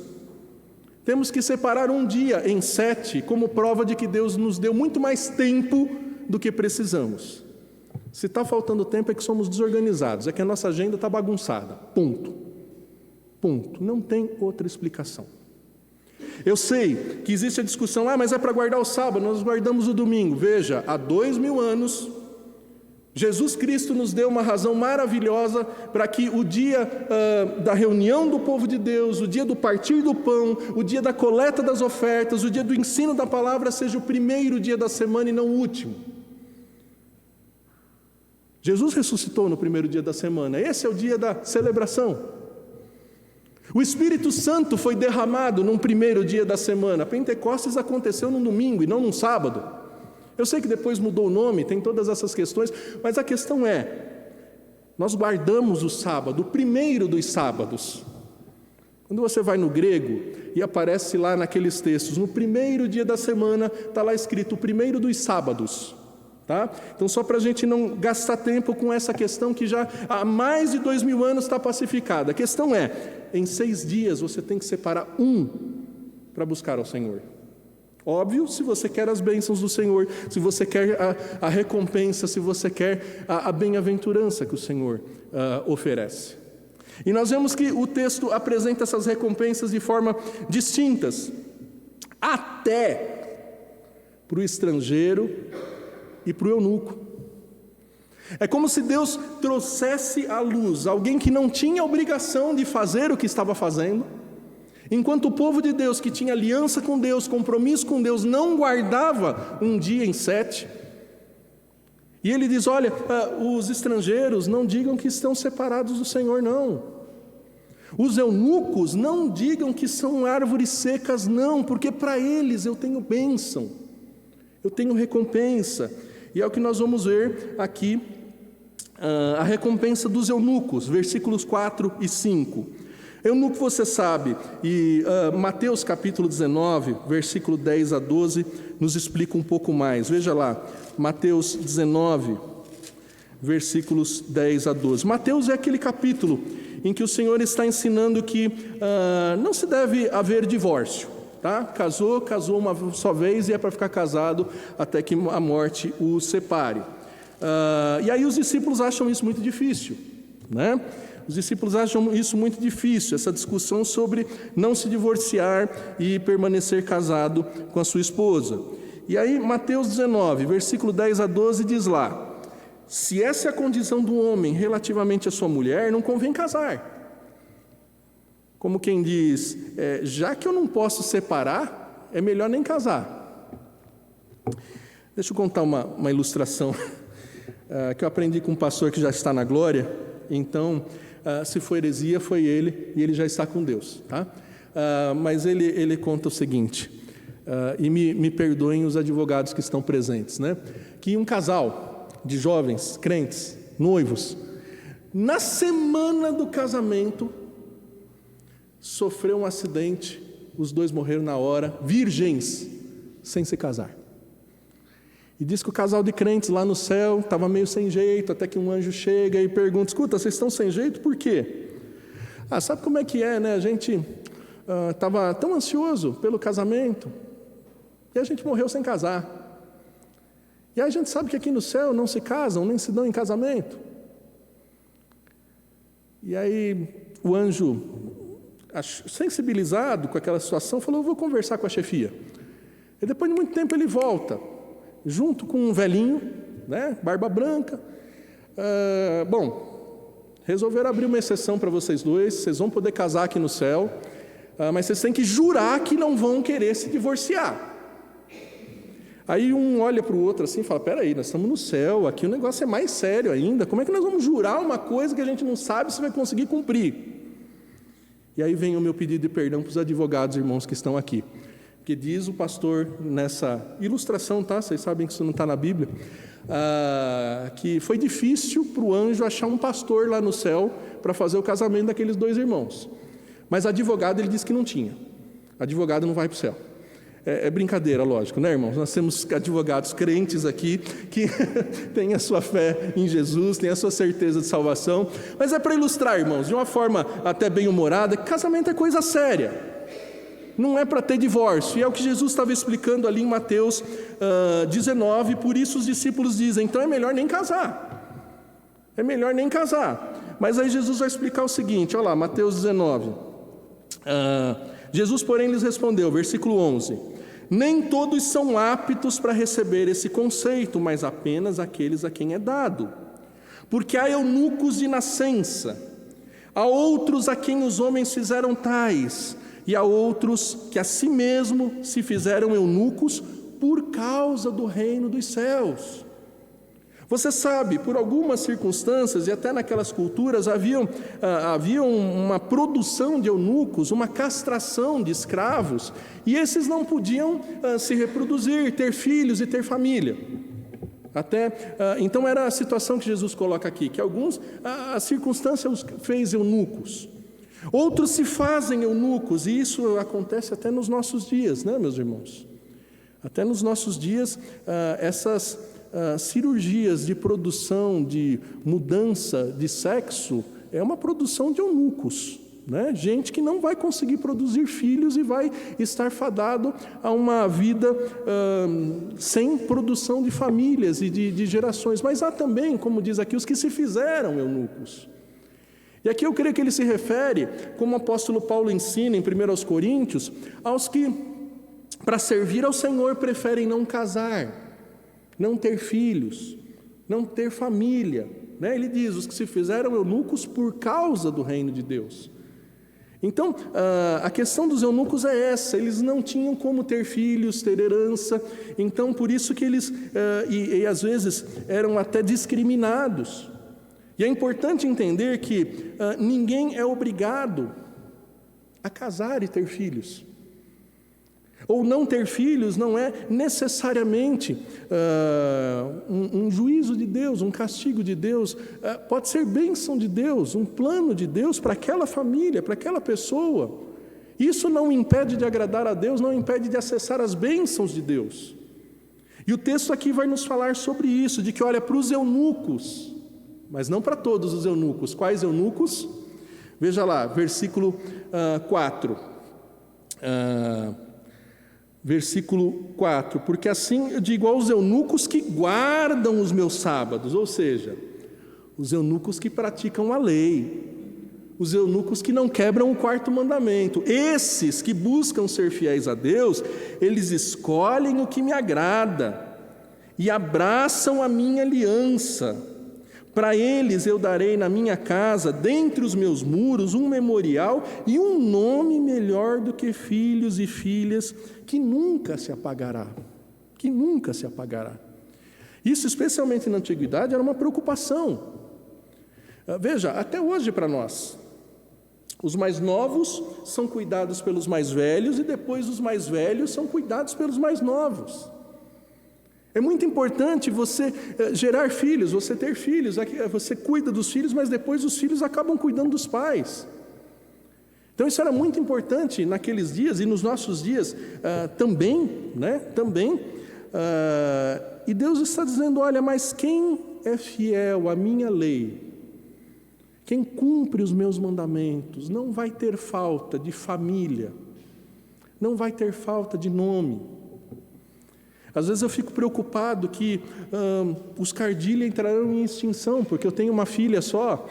temos que separar um dia em 7 como prova de que Deus nos deu muito mais tempo do que precisamos. Se está faltando tempo é que somos desorganizados, é que a nossa agenda está bagunçada. Ponto. Ponto. Não tem outra explicação. Eu sei que existe a discussão, mas é para guardar o sábado, nós guardamos o domingo. Veja, há 2000 anos, Jesus Cristo nos deu uma razão maravilhosa para que o dia da reunião do povo de Deus, o dia do partir do pão, o dia da coleta das ofertas, o dia do ensino da palavra seja o primeiro dia da semana e não o último. Jesus ressuscitou no primeiro dia da semana, esse é o dia da celebração. O Espírito Santo foi derramado num primeiro dia da semana. Pentecostes aconteceu num domingo e não num sábado. Eu sei que depois mudou o nome, tem todas essas questões, mas a questão é, nós guardamos o sábado, o primeiro dos sábados. Quando você vai no grego e aparece lá naqueles textos, no primeiro dia da semana, está lá escrito o primeiro dos sábados. Tá? Então, só para a gente não gastar tempo com essa questão que já há mais de 2000 anos está pacificada. A questão é, em 6 dias você tem que separar um para buscar ao Senhor. Óbvio, se você quer as bênçãos do Senhor, se você quer a recompensa, se você quer a bem-aventurança que o Senhor oferece. E nós vemos que o texto apresenta essas recompensas de forma distintas, até para o estrangeiro e para o eunuco. É como se Deus trouxesse à luz alguém que não tinha obrigação de fazer o que estava fazendo, enquanto o povo de Deus, que tinha aliança com Deus, compromisso com Deus, não guardava um dia em 7. E ele diz, olha, os estrangeiros não digam que estão separados do Senhor, não. Os eunucos não digam que são árvores secas, não, porque para eles eu tenho bênção, eu tenho recompensa. E é o que nós vamos ver aqui, a recompensa dos eunucos, versículos 4 e 5. Eunuco, você sabe, e Mateus capítulo 19, versículo 10 a 12, nos explica um pouco mais. Veja lá, Mateus 19, versículos 10 a 12. Mateus é aquele capítulo em que o Senhor está ensinando que não se deve haver divórcio. Tá? Casou uma só vez e é para ficar casado até que a morte o separe. E aí os discípulos acham isso muito difícil, né? Os discípulos acham isso muito difícil, essa discussão sobre não se divorciar e permanecer casado com a sua esposa. E aí Mateus 19, versículo 10 a 12 diz lá, se essa é a condição do homem relativamente à sua mulher, não convém casar. Como quem diz, já que eu não posso separar, é melhor nem casar. Deixa eu contar uma ilustração que eu aprendi com um pastor que já está na glória. Então, se for heresia, foi ele, e ele já está com Deus. Tá? Mas ele conta o seguinte, e me perdoem os advogados que estão presentes, né? Que um casal de jovens, crentes, noivos, na semana do casamento, sofreu um acidente, os dois morreram na hora, virgens, sem se casar. E diz que o casal de crentes lá no céu estava meio sem jeito, até que um anjo chega e pergunta, escuta, vocês estão sem jeito, por quê? Sabe como é que é, né? A gente estava tão ansioso pelo casamento, e a gente morreu sem casar. E aí a gente sabe que aqui no céu não se casam, nem se dão em casamento. E aí o anjo, sensibilizado com aquela situação, falou, eu vou conversar com a chefia. E depois de muito tempo ele volta, junto com um velhinho, né, barba branca. Resolveram abrir uma exceção para vocês dois, vocês vão poder casar aqui no céu, mas vocês têm que jurar que não vão querer se divorciar. Aí um olha para o outro assim e fala, peraí, nós estamos no céu, aqui o negócio é mais sério ainda, como é que nós vamos jurar uma coisa que a gente não sabe se vai conseguir cumprir? E aí vem o meu pedido de perdão para os advogados, irmãos, que estão aqui. Que diz o pastor nessa ilustração, tá? Vocês sabem que isso não está na Bíblia, que foi difícil para o anjo achar um pastor lá no céu para fazer o casamento daqueles dois irmãos. Mas advogado ele disse que não tinha. Advogado não vai para o céu. É brincadeira, lógico, né, irmãos? Nós temos advogados crentes aqui que têm a sua fé em Jesus, têm a sua certeza de salvação. Mas é para ilustrar, irmãos, de uma forma até bem humorada, que casamento é coisa séria. Não é para ter divórcio. E é o que Jesus estava explicando ali em Mateus 19. Por isso os discípulos dizem, então é melhor nem casar. É melhor nem casar. Mas aí Jesus vai explicar o seguinte, olha lá, Mateus 19. Jesus, porém, lhes respondeu, versículo 11: nem todos são aptos para receber esse conceito, mas apenas aqueles a quem é dado. Porque há eunucos de nascença, há outros a quem os homens fizeram tais, e há outros que a si mesmo se fizeram eunucos por causa do reino dos céus. Você sabe, por algumas circunstâncias, e até naquelas culturas, havia uma produção de eunucos, uma castração de escravos, e esses não podiam se reproduzir, ter filhos e ter família. Então era a situação que Jesus coloca aqui, que alguns, a circunstância os fez eunucos. Outros se fazem eunucos, e isso acontece até nos nossos dias, né, meus irmãos? Até nos nossos dias, essas cirurgias de produção, de mudança de sexo, é uma produção de eunucos, né? Gente que não vai conseguir produzir filhos e vai estar fadado a uma vida sem produção de famílias e de gerações. Mas há também, como diz aqui, os que se fizeram eunucos. E aqui eu creio que ele se refere, como o apóstolo Paulo ensina em 1 Coríntios, aos que, para servir ao Senhor, preferem não casar, não ter filhos, não ter família, né? Ele diz, os que se fizeram eunucos por causa do reino de Deus. Então, a questão dos eunucos é essa, eles não tinham como ter filhos, ter herança, então por isso que eles, e às vezes, eram até discriminados. E é importante entender que ninguém é obrigado a casar e ter filhos. Ou não ter filhos não é necessariamente um juízo de Deus, um castigo de Deus. Pode ser bênção de Deus, um plano de Deus para aquela família, para aquela pessoa. Isso não impede de agradar a Deus, não impede de acessar as bênçãos de Deus. E o texto aqui vai nos falar sobre isso, de que olha para os eunucos, mas não para todos os eunucos. Quais eunucos? Veja lá, versículo 4. Versículo 4, porque assim eu digo aos eunucos que guardam os meus sábados, ou seja, os eunucos que praticam a lei, os eunucos que não quebram o quarto mandamento, esses que buscam ser fiéis a Deus, eles escolhem o que me agrada e abraçam a minha aliança. Para eles eu darei na minha casa, dentre os meus muros, um memorial e um nome melhor do que filhos e filhas, que nunca se apagará, que nunca se apagará. Isso, especialmente na antiguidade, era uma preocupação. Veja, até hoje para nós, os mais novos são cuidados pelos mais velhos e depois os mais velhos são cuidados pelos mais novos. É muito importante você gerar filhos, você ter filhos, você cuida dos filhos, mas depois os filhos acabam cuidando dos pais. Então isso era muito importante naqueles dias e nos nossos dias também, né? Também. E Deus está dizendo, olha, mas quem é fiel à minha lei, quem cumpre os meus mandamentos, não vai ter falta de família, não vai ter falta de nome. Às vezes eu fico preocupado que os Cardilha entrarão em extinção, porque eu tenho uma filha só.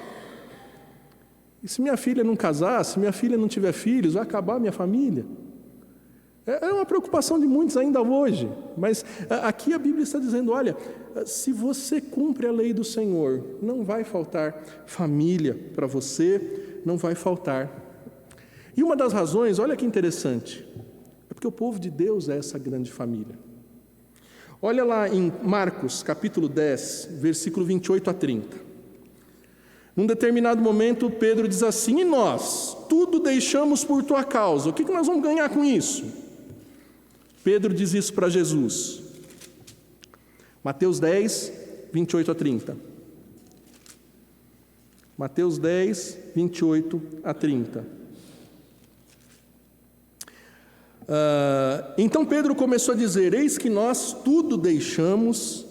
E se minha filha não casar, se minha filha não tiver filhos, vai acabar a minha família. É uma preocupação de muitos ainda hoje. Mas aqui a Bíblia está dizendo, olha, se você cumpre a lei do Senhor, não vai faltar família para você, não vai faltar. E uma das razões, olha que interessante, é porque o povo de Deus é essa grande família. Olha lá em Marcos, capítulo 10, versículo 28 a 30. Num determinado momento, Pedro diz assim, e nós, tudo deixamos por tua causa, o que nós vamos ganhar com isso? Pedro diz isso para Jesus. Mateus 10, 28 a 30. Mateus 10, 28 a 30. Então Pedro começou a dizer, eis que nós tudo deixamos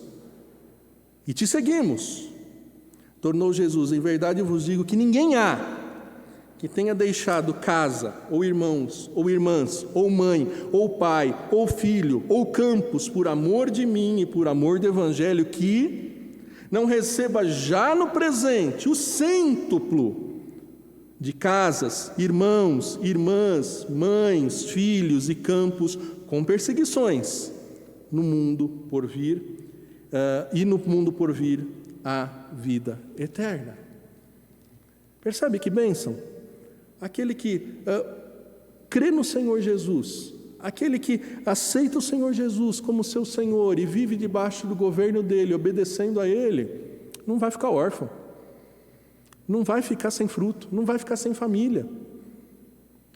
e te seguimos. Tornou Jesus, em verdade eu vos digo que ninguém há que tenha deixado casa, ou irmãos, ou irmãs, ou mãe, ou pai, ou filho, ou campos, por amor de mim e por amor do Evangelho, que não receba já no presente o cêntuplo de casas, irmãos, irmãs, mães, filhos e campos com perseguições no mundo por vir, e no mundo por vir a vida eterna. Percebe que bênção? Aquele que crê no Senhor Jesus, aquele que aceita o Senhor Jesus como seu Senhor e vive debaixo do governo dele, obedecendo a ele, não vai ficar órfão, não vai ficar sem fruto, não vai ficar sem família.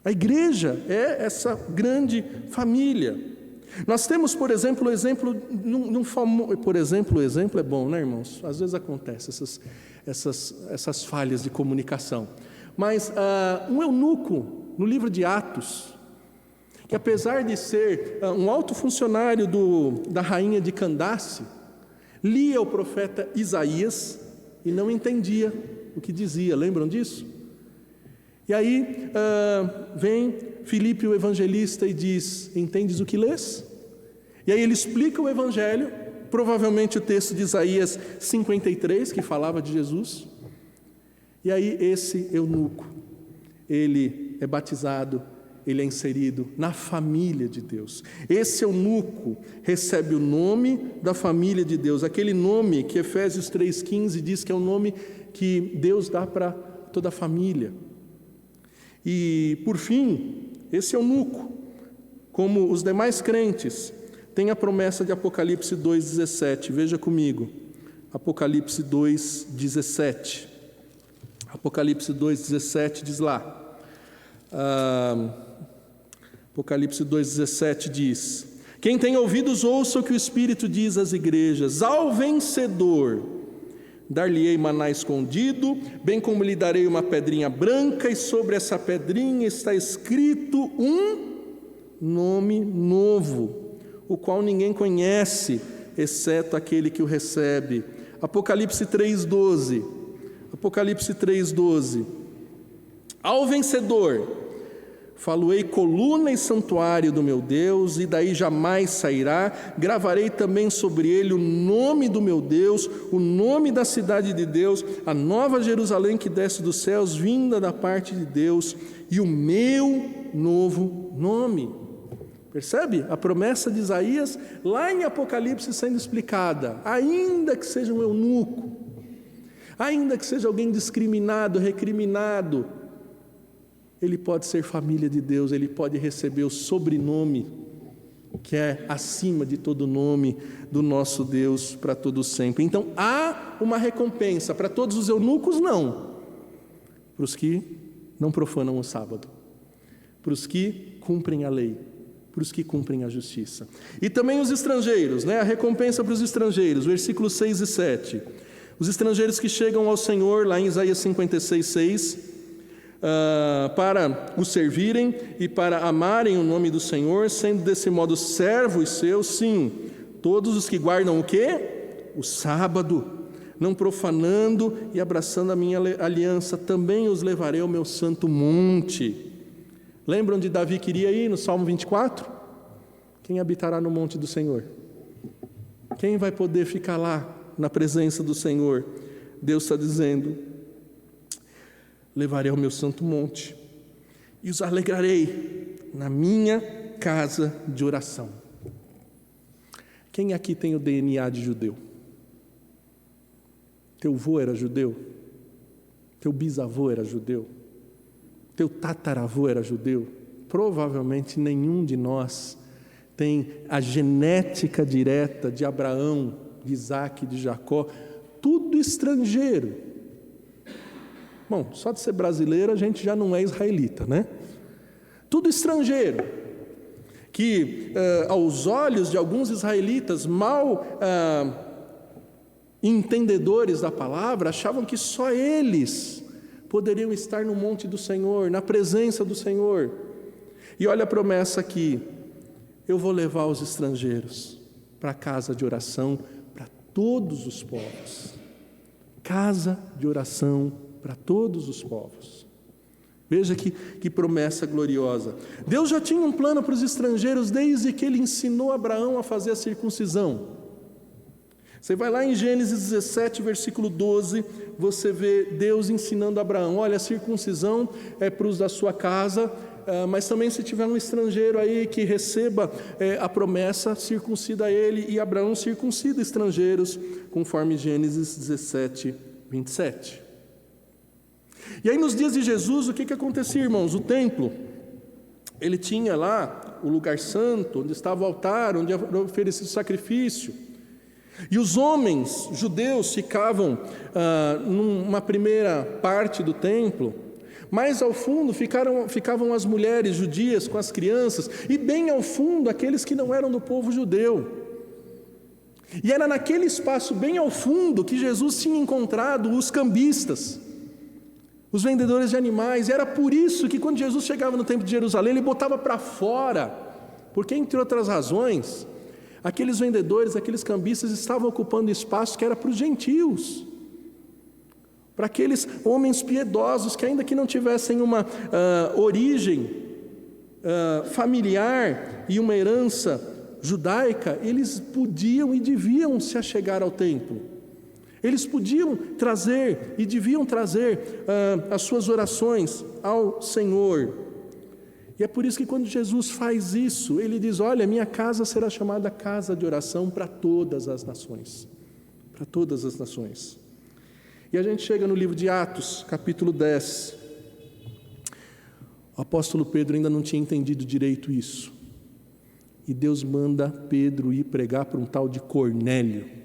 A igreja é essa grande família. Nós temos, por exemplo, o exemplo é bom, né, irmãos? Às vezes acontece essas falhas de comunicação. Mas um eunuco, no livro de Atos, que apesar de ser um alto funcionário da rainha de Candace, lia o profeta Isaías e não entendia o que dizia, lembram disso? E aí vem Filipe, o evangelista, e diz: entendes o que lês? E aí ele explica o evangelho, provavelmente o texto de Isaías 53, que falava de Jesus. E aí esse eunuco, ele é batizado, ele é inserido na família de Deus. Esse eunuco recebe o nome da família de Deus, aquele nome que Efésios 3,15 diz que é o nome que Deus dá para toda a família. E, por fim, esse eunuco, como os demais crentes, tem a promessa de Apocalipse 2,17. Veja comigo, Apocalipse 2,17. Apocalipse 2,17 diz lá, Apocalipse 2,17 diz: quem tem ouvidos ouça o que o Espírito diz às igrejas, ao vencedor dar-lhe-ei maná escondido, bem como lhe darei uma pedrinha branca, e sobre essa pedrinha está escrito um nome novo, o qual ninguém conhece, exceto aquele que o recebe. Apocalipse 3,12. Apocalipse 3,12. Ao vencedor falo-ei coluna e santuário do meu Deus, e daí jamais sairá. Gravarei também sobre ele o nome do meu Deus, o nome da cidade de Deus, a nova Jerusalém que desce dos céus, vinda da parte de Deus, e o meu novo nome. Percebe? A promessa de Isaías, lá em Apocalipse, sendo explicada. Ainda que seja um eunuco, ainda que seja alguém discriminado, recriminado, ele pode ser família de Deus, ele pode receber o sobrenome, que é acima de todo nome do nosso Deus para todo sempre. Então, há uma recompensa para todos os eunucos? Não. Para os que não profanam o sábado, para os que cumprem a lei, para os que cumprem a justiça. E também os estrangeiros, né? A recompensa para os estrangeiros, versículos 6 e 7. Os estrangeiros que chegam ao Senhor, lá em Isaías 56, 6, para o servirem e para amarem o nome do Senhor, sendo desse modo servos seus, sim, todos os que guardam o quê? O sábado, não profanando e abraçando a minha aliança, também os levarei ao meu santo monte. Lembram de Davi que iria ir no Salmo 24? Quem habitará no monte do Senhor? Quem vai poder ficar lá na presença do Senhor? Deus está dizendo: levarei ao meu santo monte e os alegrarei na minha casa de oração. Quem aqui tem o DNA de judeu? Teu avô era judeu? Teu bisavô era judeu? Teu tataravô era judeu? Provavelmente nenhum de nós tem a genética direta de Abraão, de Isaac, de Jacó, tudo estrangeiro. Bom, só de ser brasileiro a gente já não é israelita, né? Tudo estrangeiro, que aos olhos de alguns israelitas mal entendedores da palavra, achavam que só eles poderiam estar no monte do Senhor, na presença do Senhor. E olha a promessa aqui: eu vou levar os estrangeiros para a casa de oração para todos os povos. Casa de oração para todos os povos. Veja que promessa gloriosa. Deus já tinha um plano para os estrangeiros desde que Ele ensinou Abraão a fazer a circuncisão. Você vai lá em Gênesis 17, versículo 12, você vê Deus ensinando a Abraão: olha, a circuncisão é para os da sua casa, mas também se tiver um estrangeiro aí que receba a promessa, circuncida ele, e Abraão circuncida estrangeiros, conforme Gênesis 17, 27. E aí nos dias de Jesus, o que acontecia, irmãos? O templo, ele tinha lá o lugar santo, onde estava o altar, onde era oferecido sacrifício. E os homens judeus ficavam numa primeira parte do templo, mais ao fundo ficavam as mulheres judias com as crianças, e bem ao fundo aqueles que não eram do povo judeu. E era naquele espaço bem ao fundo que Jesus tinha encontrado os cambistas, os vendedores de animais. E era por isso que quando Jesus chegava no templo de Jerusalém, ele botava para fora, porque entre outras razões, aqueles vendedores, aqueles cambistas estavam ocupando espaço que era para os gentios, para aqueles homens piedosos que, ainda que não tivessem uma origem familiar e uma herança judaica, eles podiam e deviam se achegar ao templo. Eles podiam trazer e deviam trazer as suas orações ao Senhor. E é por isso que quando Jesus faz isso, ele diz: olha, minha casa será chamada casa de oração para todas as nações. Para todas as nações. E a gente chega no livro de Atos, capítulo 10. O apóstolo Pedro ainda não tinha entendido direito isso. E Deus manda Pedro ir pregar para um tal de Cornélio.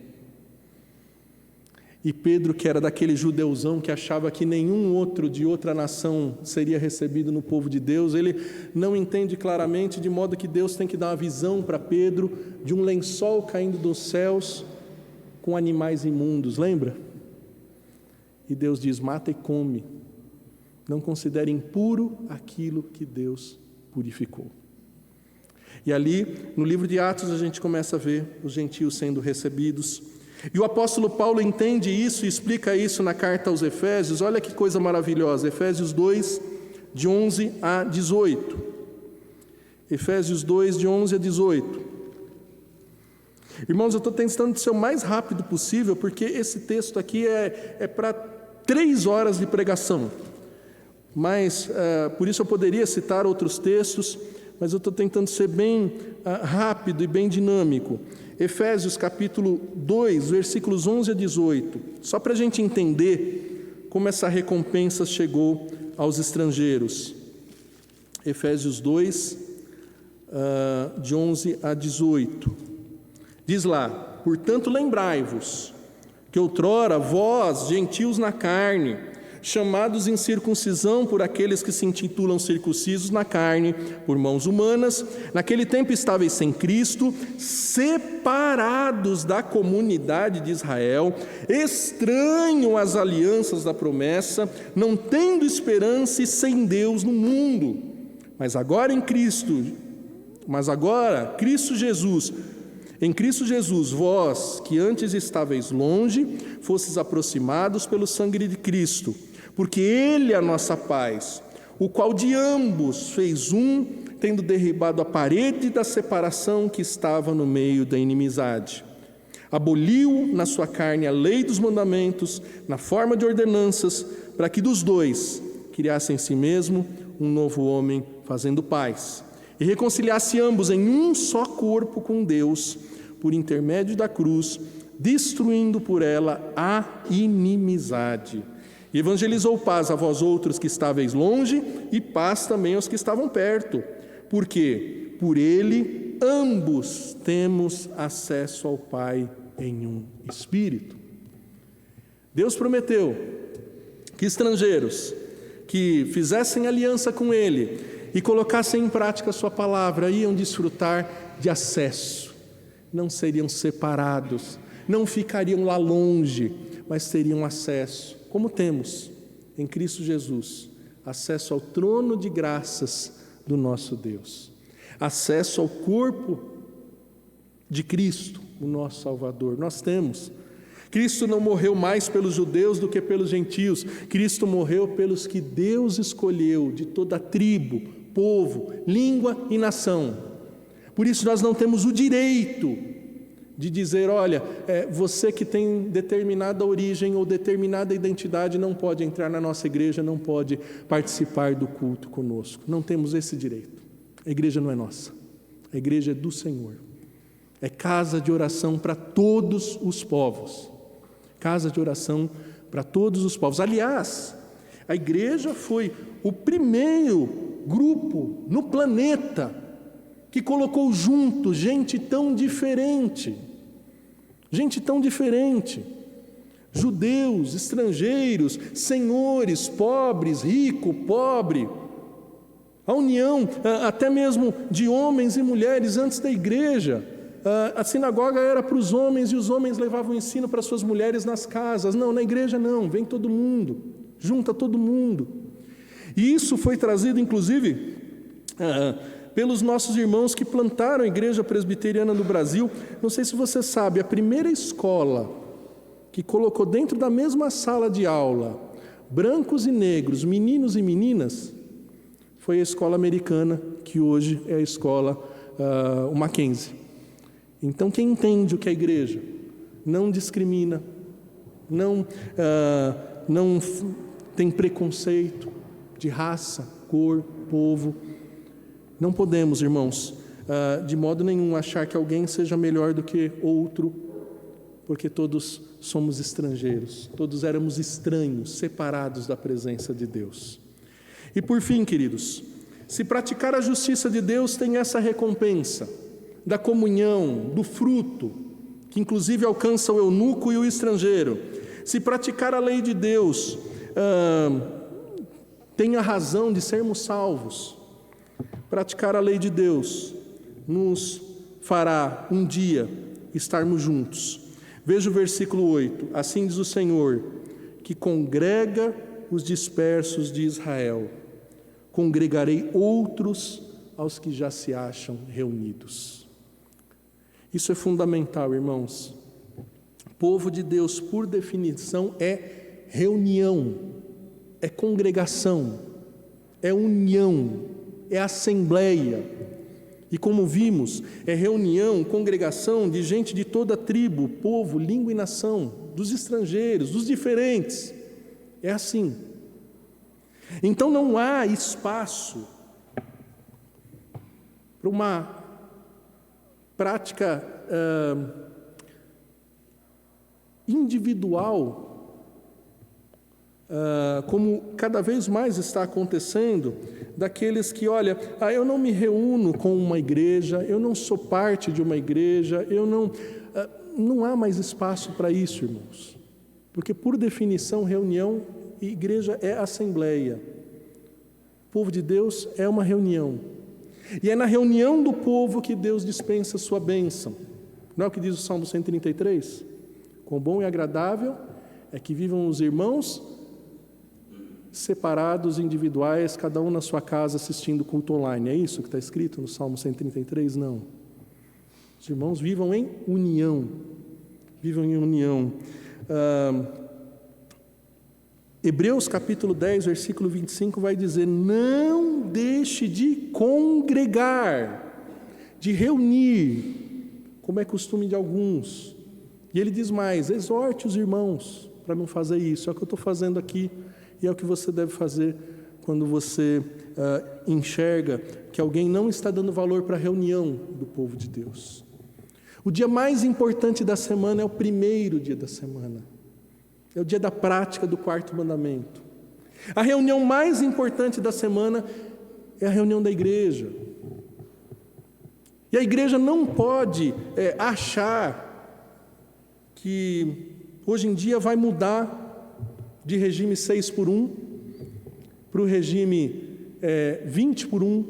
E Pedro, que era daquele judeuzão que achava que nenhum outro de outra nação seria recebido no povo de Deus, ele não entende claramente, de modo que Deus tem que dar uma visão para Pedro de um lençol caindo dos céus com animais imundos, lembra? E Deus diz: mata e come, não considere impuro aquilo que Deus purificou. E ali, no livro de Atos, a gente começa a ver os gentios sendo recebidos. E o apóstolo Paulo entende isso e explica isso na carta aos Efésios. Olha que coisa maravilhosa, Efésios 2, de 11 a 18. Efésios 2, de 11 a 18. Irmãos, eu estou tentando ser o mais rápido possível, porque esse texto aqui é para 3 horas de pregação. Mas, por isso eu poderia citar outros textos, mas eu estou tentando ser bem rápido e bem dinâmico. Efésios capítulo 2, versículos 11 a 18, só para a gente entender como essa recompensa chegou aos estrangeiros. Efésios 2, de 11 a 18, diz lá: portanto lembrai-vos que outrora vós, gentios na carne, chamados em circuncisão por aqueles que se intitulam circuncisos na carne, por mãos humanas, naquele tempo estáveis sem Cristo, separados da comunidade de Israel, estranhos às alianças da promessa, não tendo esperança e sem Deus no mundo. Mas agora Cristo Jesus, em Cristo Jesus, vós que antes estáveis longe, fostes aproximados pelo sangue de Cristo, porque Ele é a nossa paz, o qual de ambos fez um, tendo derribado a parede da separação que estava no meio da inimizade. Aboliu na sua carne a lei dos mandamentos, na forma de ordenanças, para que dos dois criasse em si mesmo um novo homem, fazendo paz, e reconciliasse ambos em um só corpo com Deus, por intermédio da cruz, destruindo por ela a inimizade. E evangelizou paz a vós outros que estáveis longe, e paz também aos que estavam perto, porque por ele ambos temos acesso ao Pai em um Espírito. Deus prometeu que estrangeiros que fizessem aliança com ele e colocassem em prática a sua palavra iam desfrutar de acesso, não seriam separados, não ficariam lá longe, mas teriam acesso, como temos em Cristo Jesus, acesso ao trono de graças do nosso Deus, acesso ao corpo de Cristo, o nosso Salvador. Nós temos. Cristo não morreu mais pelos judeus do que pelos gentios. Cristo morreu pelos que Deus escolheu, de toda tribo, povo, língua e nação. Por isso nós não temos o direito de dizer, olha, você que tem determinada origem ou determinada identidade não pode entrar na nossa igreja, não pode participar do culto conosco. Não temos esse direito. A igreja não é nossa, a igreja é do Senhor. É casa de oração para todos os povos. Casa de oração para todos os povos. Aliás, a igreja foi o primeiro grupo no planeta que colocou junto gente tão diferente. Gente tão diferente. Judeus, estrangeiros, senhores, pobres, rico, pobre. A união até mesmo de homens e mulheres antes da igreja. A sinagoga era para os homens e os homens levavam o ensino para suas mulheres nas casas. Não, na igreja não, vem todo mundo, junta todo mundo. E isso foi trazido inclusive pelos nossos irmãos que plantaram a igreja presbiteriana no Brasil. Não sei se você sabe, a primeira escola que colocou dentro da mesma sala de aula brancos e negros, meninos e meninas, foi a escola americana, que hoje é a escola o Mackenzie. Então, quem entende o que é a igreja, não discrimina, não tem preconceito de raça, cor, povo. Não podemos, irmãos, de modo nenhum achar que alguém seja melhor do que outro, porque todos somos estrangeiros, todos éramos estranhos, separados da presença de Deus. E por fim, queridos, se praticar a justiça de Deus tem essa recompensa da comunhão, do fruto, que inclusive alcança o eunuco e o estrangeiro. Se praticar a lei de Deus tem a razão de sermos salvos. Praticar a lei de Deus nos fará um dia estarmos juntos. Veja o versículo 8. Assim diz o Senhor, que congrega os dispersos de Israel. Congregarei outros aos que já se acham reunidos. Isso é fundamental, irmãos. O povo de Deus, por definição, é reunião, é congregação, é união, é assembleia. E como vimos, é reunião, congregação de gente de toda tribo, povo, língua e nação, dos estrangeiros, dos diferentes. É assim. Então não há espaço para uma prática individual, como cada vez mais está acontecendo, daqueles que, olha, eu não me reúno com uma igreja, eu não sou parte de uma igreja, não há mais espaço para isso, irmãos, porque por definição reunião e igreja é assembleia, o povo de Deus é uma reunião, e é na reunião do povo que Deus dispensa a sua bênção. Não é o que diz o Salmo 133? Quão bom e agradável é que vivam os irmãos separados, individuais, cada um na sua casa assistindo culto online. É isso que está escrito no Salmo 133? Não. Os irmãos vivam em união. Vivam em união. Hebreus capítulo 10, versículo 25 vai dizer: não deixe de congregar, de reunir, como é costume de alguns. E ele diz mais: exorte os irmãos para não fazer isso. É o que eu estou fazendo aqui e é o que você deve fazer quando você enxerga que alguém não está dando valor para a reunião do povo de Deus. O dia mais importante da semana é o primeiro dia da semana. É o dia da prática do quarto mandamento. A reunião mais importante da semana é a reunião da igreja. E a igreja não pode achar que hoje em dia vai mudar de regime 6:1 para o regime 20:1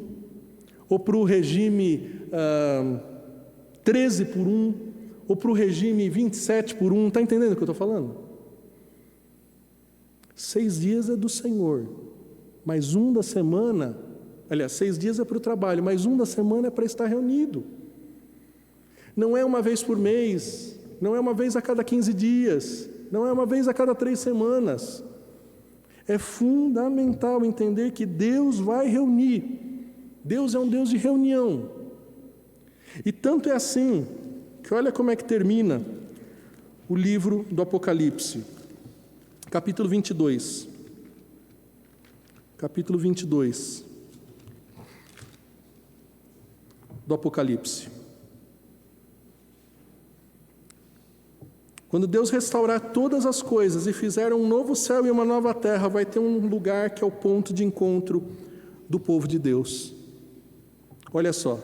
ou para o regime 13:1 ou para o regime 27:1. Está entendendo o que eu estou falando? 6 dias é do Senhor, mas um da semana, aliás, 6 dias é para o trabalho, mas um da semana é para estar reunido. Não é uma vez por mês, não é uma vez a cada 15 dias, não é uma vez a cada 3 semanas. É fundamental entender que Deus vai reunir. Deus é um Deus de reunião. E tanto é assim que olha como é que termina o livro do Apocalipse. Capítulo 22. Capítulo 22 do Apocalipse. Quando Deus restaurar todas as coisas e fizer um novo céu e uma nova terra, vai ter um lugar que é o ponto de encontro do povo de Deus. Olha só,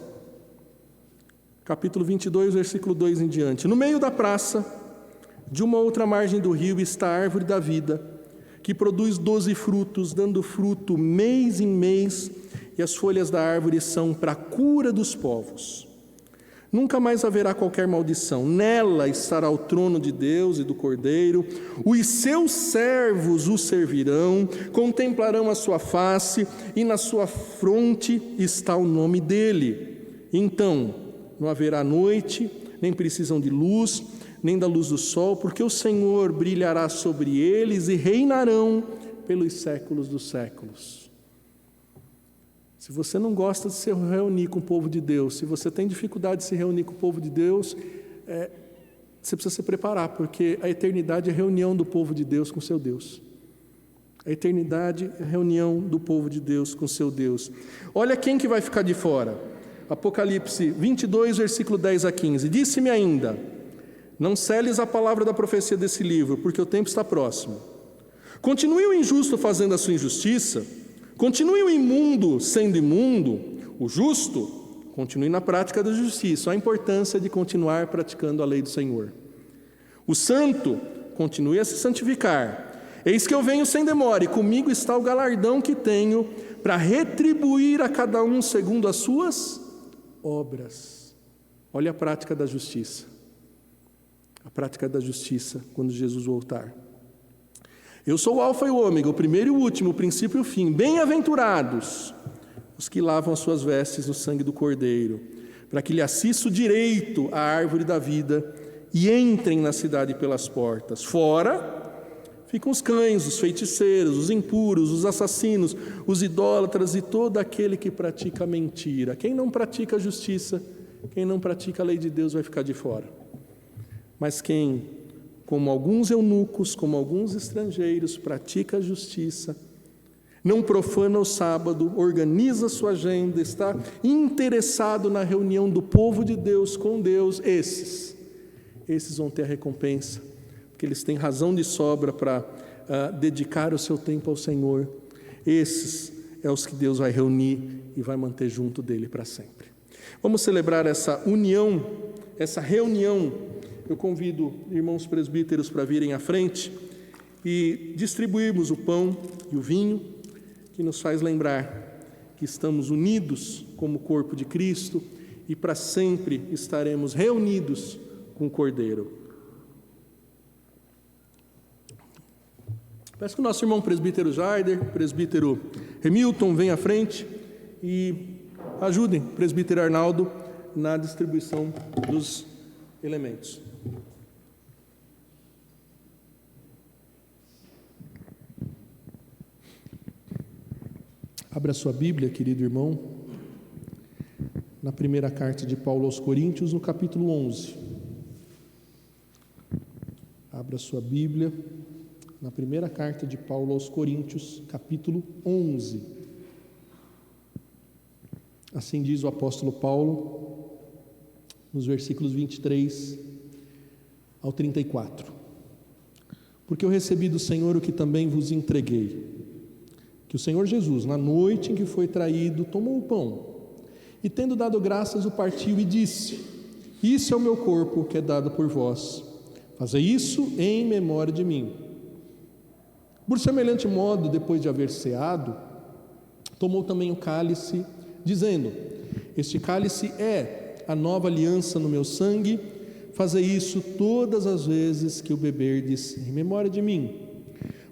capítulo 22, versículo 2 em diante. No meio da praça, de uma outra margem do rio, está a árvore da vida, que produz 12 frutos, dando fruto mês em mês, e as folhas da árvore são para a cura dos povos. Nunca mais haverá qualquer maldição. Nela estará o trono de Deus e do Cordeiro. Os seus servos o servirão, contemplarão a sua face, e na sua fronte está o nome dele. Então, não haverá noite, nem precisam de luz, nem da luz do sol, porque o Senhor brilhará sobre eles e reinarão pelos séculos dos séculos. Se você não gosta de se reunir com o povo de Deus, se você tem dificuldade de se reunir com o povo de Deus, você precisa se preparar, porque a eternidade é a reunião do povo de Deus com seu Deus. A eternidade é a reunião do povo de Deus com seu Deus. Olha quem que vai ficar de fora. Apocalipse 22, versículo 10 a 15. Disse-me ainda: não seles a palavra da profecia desse livro, porque o tempo está próximo. Continue o injusto fazendo a sua injustiça, continue o imundo sendo imundo, o justo continue na prática da justiça. A importância de continuar praticando a lei do Senhor. O santo continue a se santificar. Eis que eu venho sem demora, e comigo está o galardão que tenho para retribuir a cada um segundo as suas obras. Olha a prática da justiça. A prática da justiça quando Jesus voltar. Eu sou o alfa e o ômega, o primeiro e o último, o princípio e o fim. Bem-aventurados os que lavam as suas vestes no sangue do Cordeiro, para que lhe assista o direito à árvore da vida e entrem na cidade pelas portas. Fora ficam os cães, os feiticeiros, os impuros, os assassinos, os idólatras e todo aquele que pratica mentira. Quem não pratica a justiça, quem não pratica a lei de Deus vai ficar de fora. Mas quem, como alguns eunucos, como alguns estrangeiros, pratica a justiça, não profana o sábado, organiza sua agenda, está interessado na reunião do povo de Deus com Deus, esses vão ter a recompensa, porque eles têm razão de sobra para dedicar o seu tempo ao Senhor. Esses é os que Deus vai reunir e vai manter junto dele para sempre. Vamos celebrar essa união, essa reunião. Eu convido irmãos presbíteros para virem à frente e distribuirmos o pão e o vinho, que nos faz lembrar que estamos unidos como corpo de Cristo e para sempre estaremos reunidos com o Cordeiro. Peço que o nosso irmão presbítero Jaider, presbítero Remilton, venha à frente e ajudem o presbítero Arnaldo na distribuição dos elementos. Abra sua Bíblia, querido irmão, na primeira carta de Paulo aos Coríntios, no capítulo 11. Abra sua Bíblia na primeira carta de Paulo aos Coríntios, capítulo 11. Assim diz o apóstolo Paulo, nos versículos 23 ao 34. Porque eu recebi do Senhor o que também vos entreguei, que o Senhor Jesus, na noite em que foi traído, tomou o pão, e tendo dado graças, o partiu e disse: isso é o meu corpo que é dado por vós, fazei isso em memória de mim. Por semelhante modo, depois de haver ceado, tomou também o cálice, dizendo: este cálice é a nova aliança no meu sangue, fazei isso todas as vezes que o beberdes em memória de mim.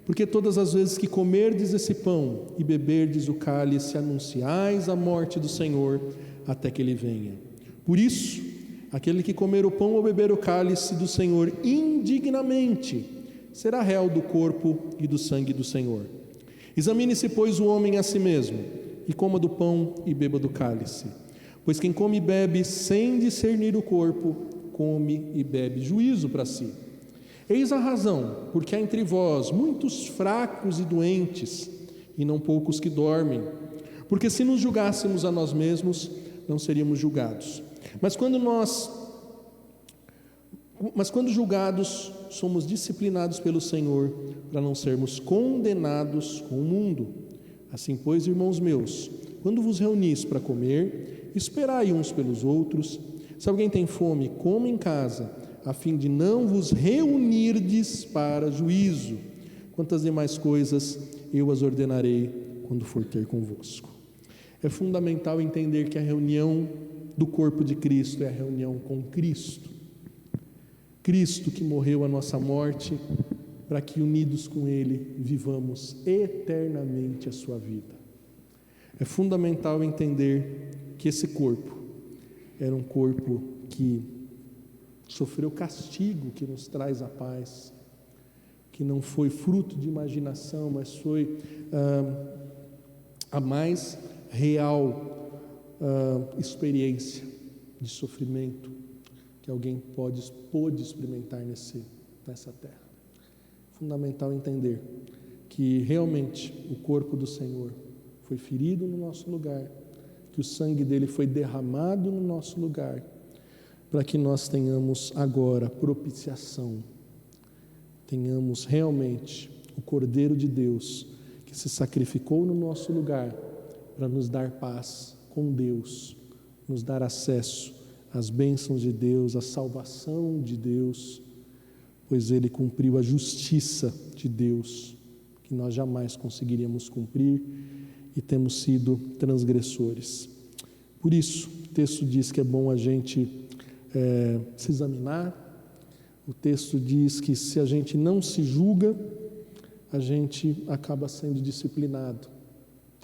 Porque todas as vezes que comerdes esse pão e beberdes o cálice, anunciais a morte do Senhor até que Ele venha. Por isso, aquele que comer o pão ou beber o cálice do Senhor indignamente, será réu do corpo e do sangue do Senhor. Examine-se, pois, o homem a si mesmo, e coma do pão e beba do cálice. Pois quem come e bebe sem discernir o corpo, come e bebe juízo para si. Eis a razão, porque há entre vós muitos fracos e doentes, e não poucos que dormem. Porque se nos julgássemos a nós mesmos, não seríamos julgados. Mas quando julgados, somos disciplinados pelo Senhor, para não sermos condenados com o mundo. Assim, pois, irmãos meus, quando vos reunis para comer, esperai uns pelos outros. Se alguém tem fome, coma em casa, a fim de não vos reunirdes para juízo. Quantas demais coisas eu as ordenarei quando for ter convosco. É fundamental entender que a reunião do corpo de Cristo é a reunião com Cristo. Cristo que morreu a nossa morte, para que unidos com Ele vivamos eternamente a sua vida. É fundamental entender que esse corpo era um corpo que sofreu castigo, que nos traz a paz, que não foi fruto de imaginação, mas foi a mais real experiência de sofrimento que alguém pôde experimentar nessa terra. Fundamental entender que realmente o corpo do Senhor foi ferido no nosso lugar, que o sangue dele foi derramado no nosso lugar, para que nós tenhamos agora propiciação, tenhamos realmente o Cordeiro de Deus que se sacrificou no nosso lugar para nos dar paz com Deus, nos dar acesso às bênçãos de Deus, à salvação de Deus, pois ele cumpriu a justiça de Deus, que nós jamais conseguiríamos cumprir e temos sido transgressores. Por isso, o texto diz que é bom a gente se examinar. O texto diz que se a gente não se julga, a gente acaba sendo disciplinado.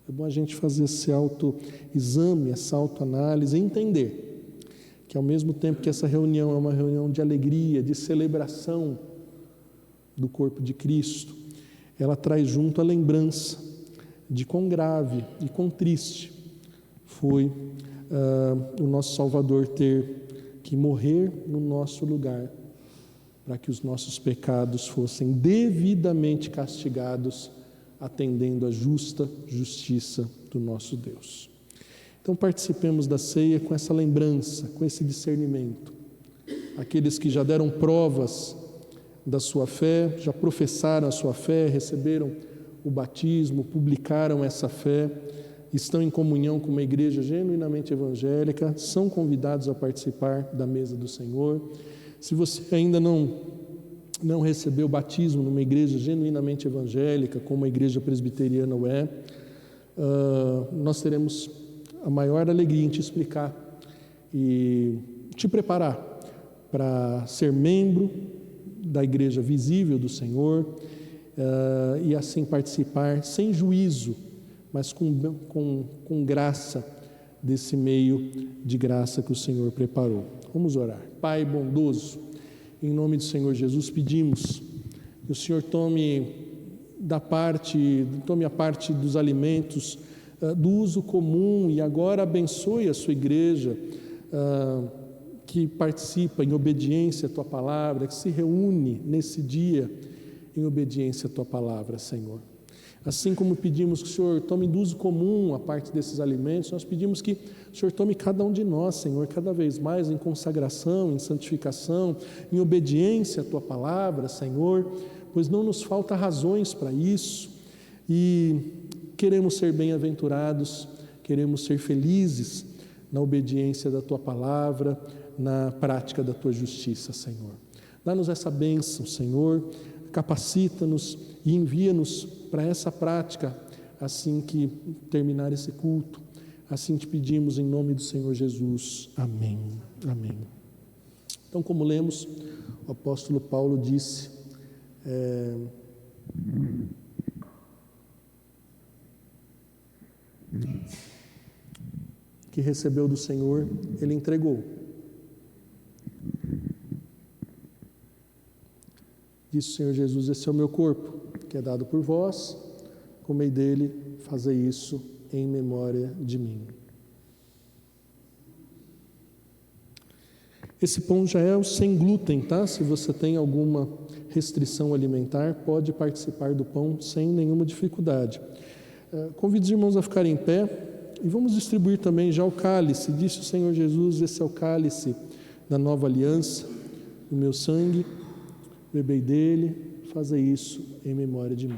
É bom a gente fazer esse autoexame, essa autoanálise e entender que ao mesmo tempo que essa reunião é uma reunião de alegria, de celebração do corpo de Cristo, ela traz junto a lembrança de quão grave e quão triste foi o nosso Salvador ter que morrer no nosso lugar, para que os nossos pecados fossem devidamente castigados, atendendo à justa justiça do nosso Deus. Então participemos da ceia com essa lembrança, com esse discernimento. Aqueles que já deram provas da sua fé, já professaram a sua fé, receberam o batismo, publicaram essa fé, estão em comunhão com uma igreja genuinamente evangélica, são convidados a participar da mesa do Senhor. Se você ainda não recebeu o batismo numa igreja genuinamente evangélica, como a igreja presbiteriana nós teremos a maior alegria em te explicar e te preparar para ser membro da igreja visível do Senhor e assim participar sem juízo, mas com graça desse meio de graça que o Senhor preparou. Vamos orar. Pai bondoso, em nome do Senhor Jesus, pedimos que o Senhor tome a parte dos alimentos do uso comum e agora abençoe a sua igreja que participa em obediência à tua palavra, que se reúne nesse dia em obediência à tua palavra, Senhor. Assim como pedimos que o Senhor tome do uso comum a parte desses alimentos, nós pedimos que o Senhor tome cada um de nós, Senhor, cada vez mais em consagração, em santificação, em obediência à tua palavra, Senhor, pois não nos falta razões para isso e queremos ser bem-aventurados, queremos ser felizes na obediência da tua palavra, na prática da tua justiça, Senhor. Dá-nos essa bênção, Senhor, capacita-nos e envia-nos para essa prática assim que terminar esse culto. Assim te pedimos em nome do Senhor Jesus. Amém. Amém. Então, como lemos, o apóstolo Paulo disse que recebeu do Senhor, ele entregou. Disse o Senhor Jesus: esse é o meu corpo, que é dado por vós, comei dele, fazei isso em memória de mim. Esse pão já é o sem glúten, tá? Se você tem alguma restrição alimentar, pode participar do pão sem nenhuma dificuldade. Convido os irmãos a ficarem em pé e vamos distribuir também já o cálice. Disse o Senhor Jesus: esse é o cálice da nova aliança, o meu sangue, bebei dele, fazei isso em memória de mim.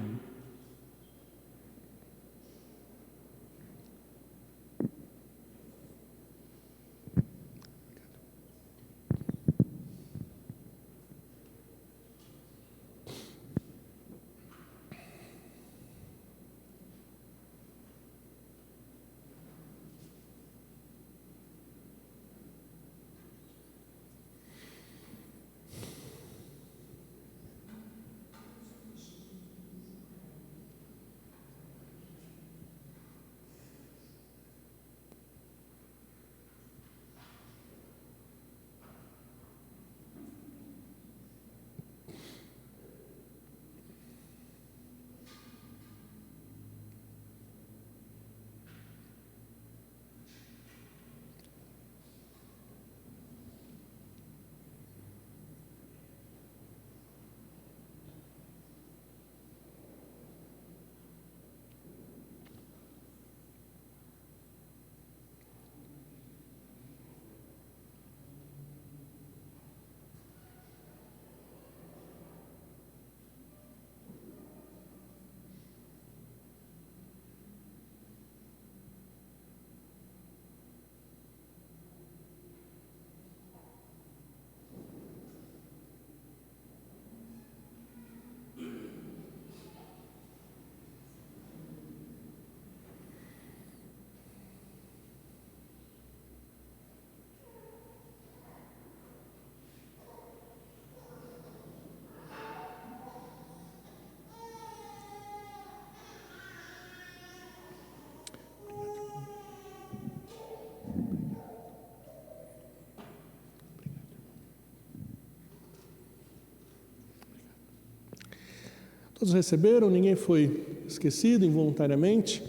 Todos receberam? Ninguém foi esquecido involuntariamente?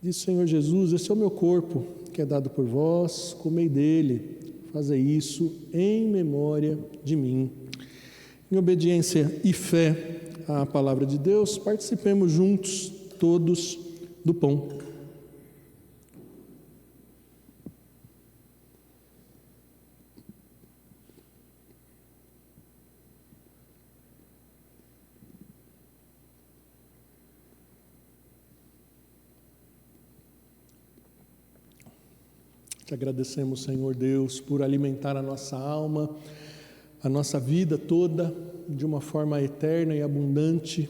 Diz o Senhor Jesus: esse é o meu corpo, que é dado por vós, comei dele, fazei isso em memória de mim. Em obediência e fé à palavra de Deus, participemos juntos, todos, do pão. Te agradecemos, Senhor Deus, por alimentar a nossa alma, a nossa vida toda, de uma forma eterna e abundante,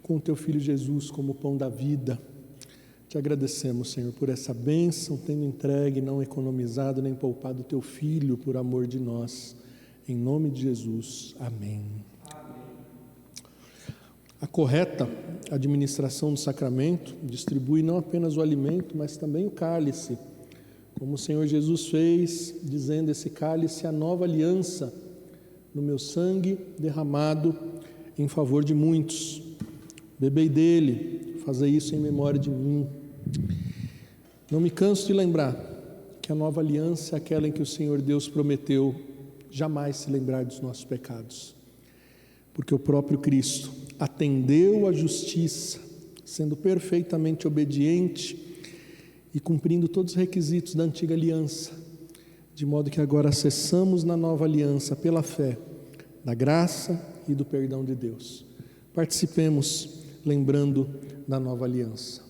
com o Teu Filho Jesus como pão da vida. Te agradecemos, Senhor, por essa bênção, tendo entregue, não economizado, nem poupado o Teu Filho por amor de nós. Em nome de Jesus. Amém. A correta administração do sacramento distribui não apenas o alimento, mas também o cálice, como o Senhor Jesus fez, dizendo: esse cálice é a nova aliança no meu sangue derramado em favor de muitos. Bebei dele, fazei isso em memória de mim. Não me canso de lembrar que a nova aliança é aquela em que o Senhor Deus prometeu jamais se lembrar dos nossos pecados, porque o próprio Cristo atendeu à justiça, sendo perfeitamente obediente e cumprindo todos os requisitos da antiga aliança, de modo que agora acessamos na nova aliança pela fé, da graça e do perdão de Deus. Participemos lembrando da nova aliança.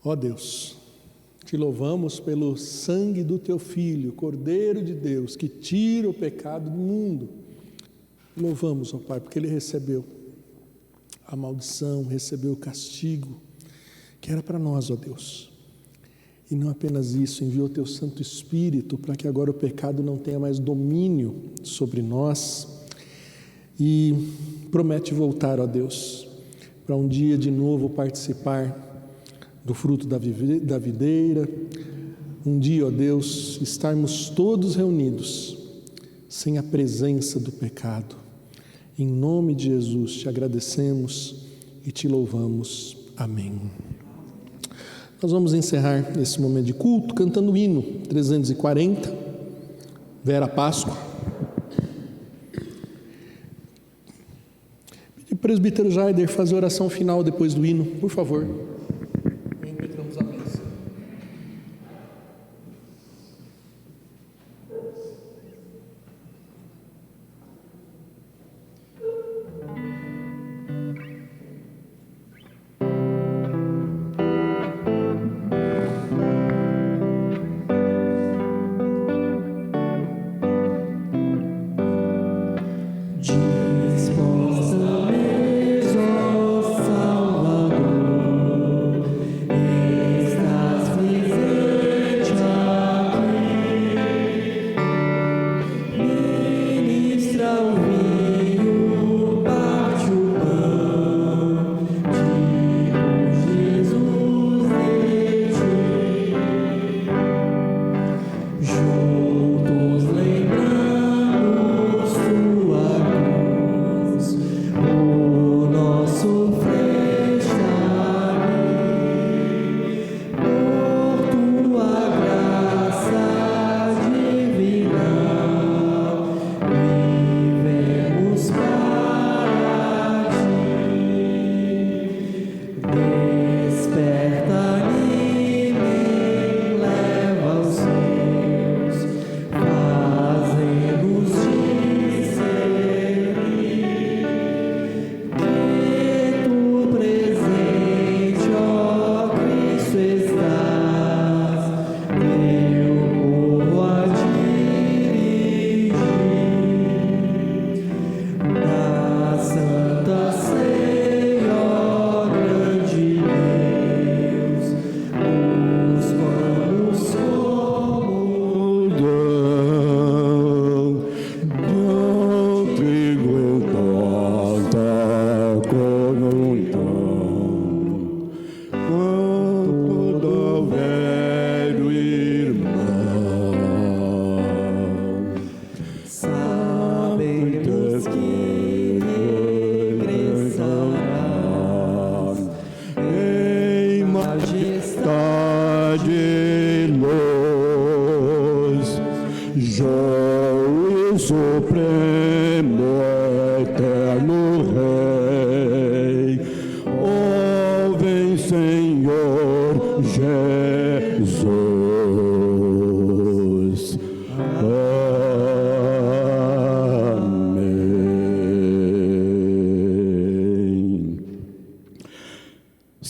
Ó Deus, te louvamos pelo sangue do Teu Filho, Cordeiro de Deus, que tira o pecado do mundo. Louvamos, ó Pai, porque Ele recebeu a maldição, recebeu o castigo, que era para nós, ó Deus. E não apenas isso, enviou Teu Santo Espírito para que agora o pecado não tenha mais domínio sobre nós. E promete voltar, ó Deus, para um dia de novo participar do fruto da videira, um dia, ó Deus, estarmos todos reunidos, sem a presença do pecado, Em nome de Jesus te agradecemos e te louvamos. Amém. Nós vamos encerrar esse momento de culto cantando o hino 340, Vera Páscoa. Pedi para o presbítero Jaider fazer a oração final depois do hino, por favor. Impetramos a bênção.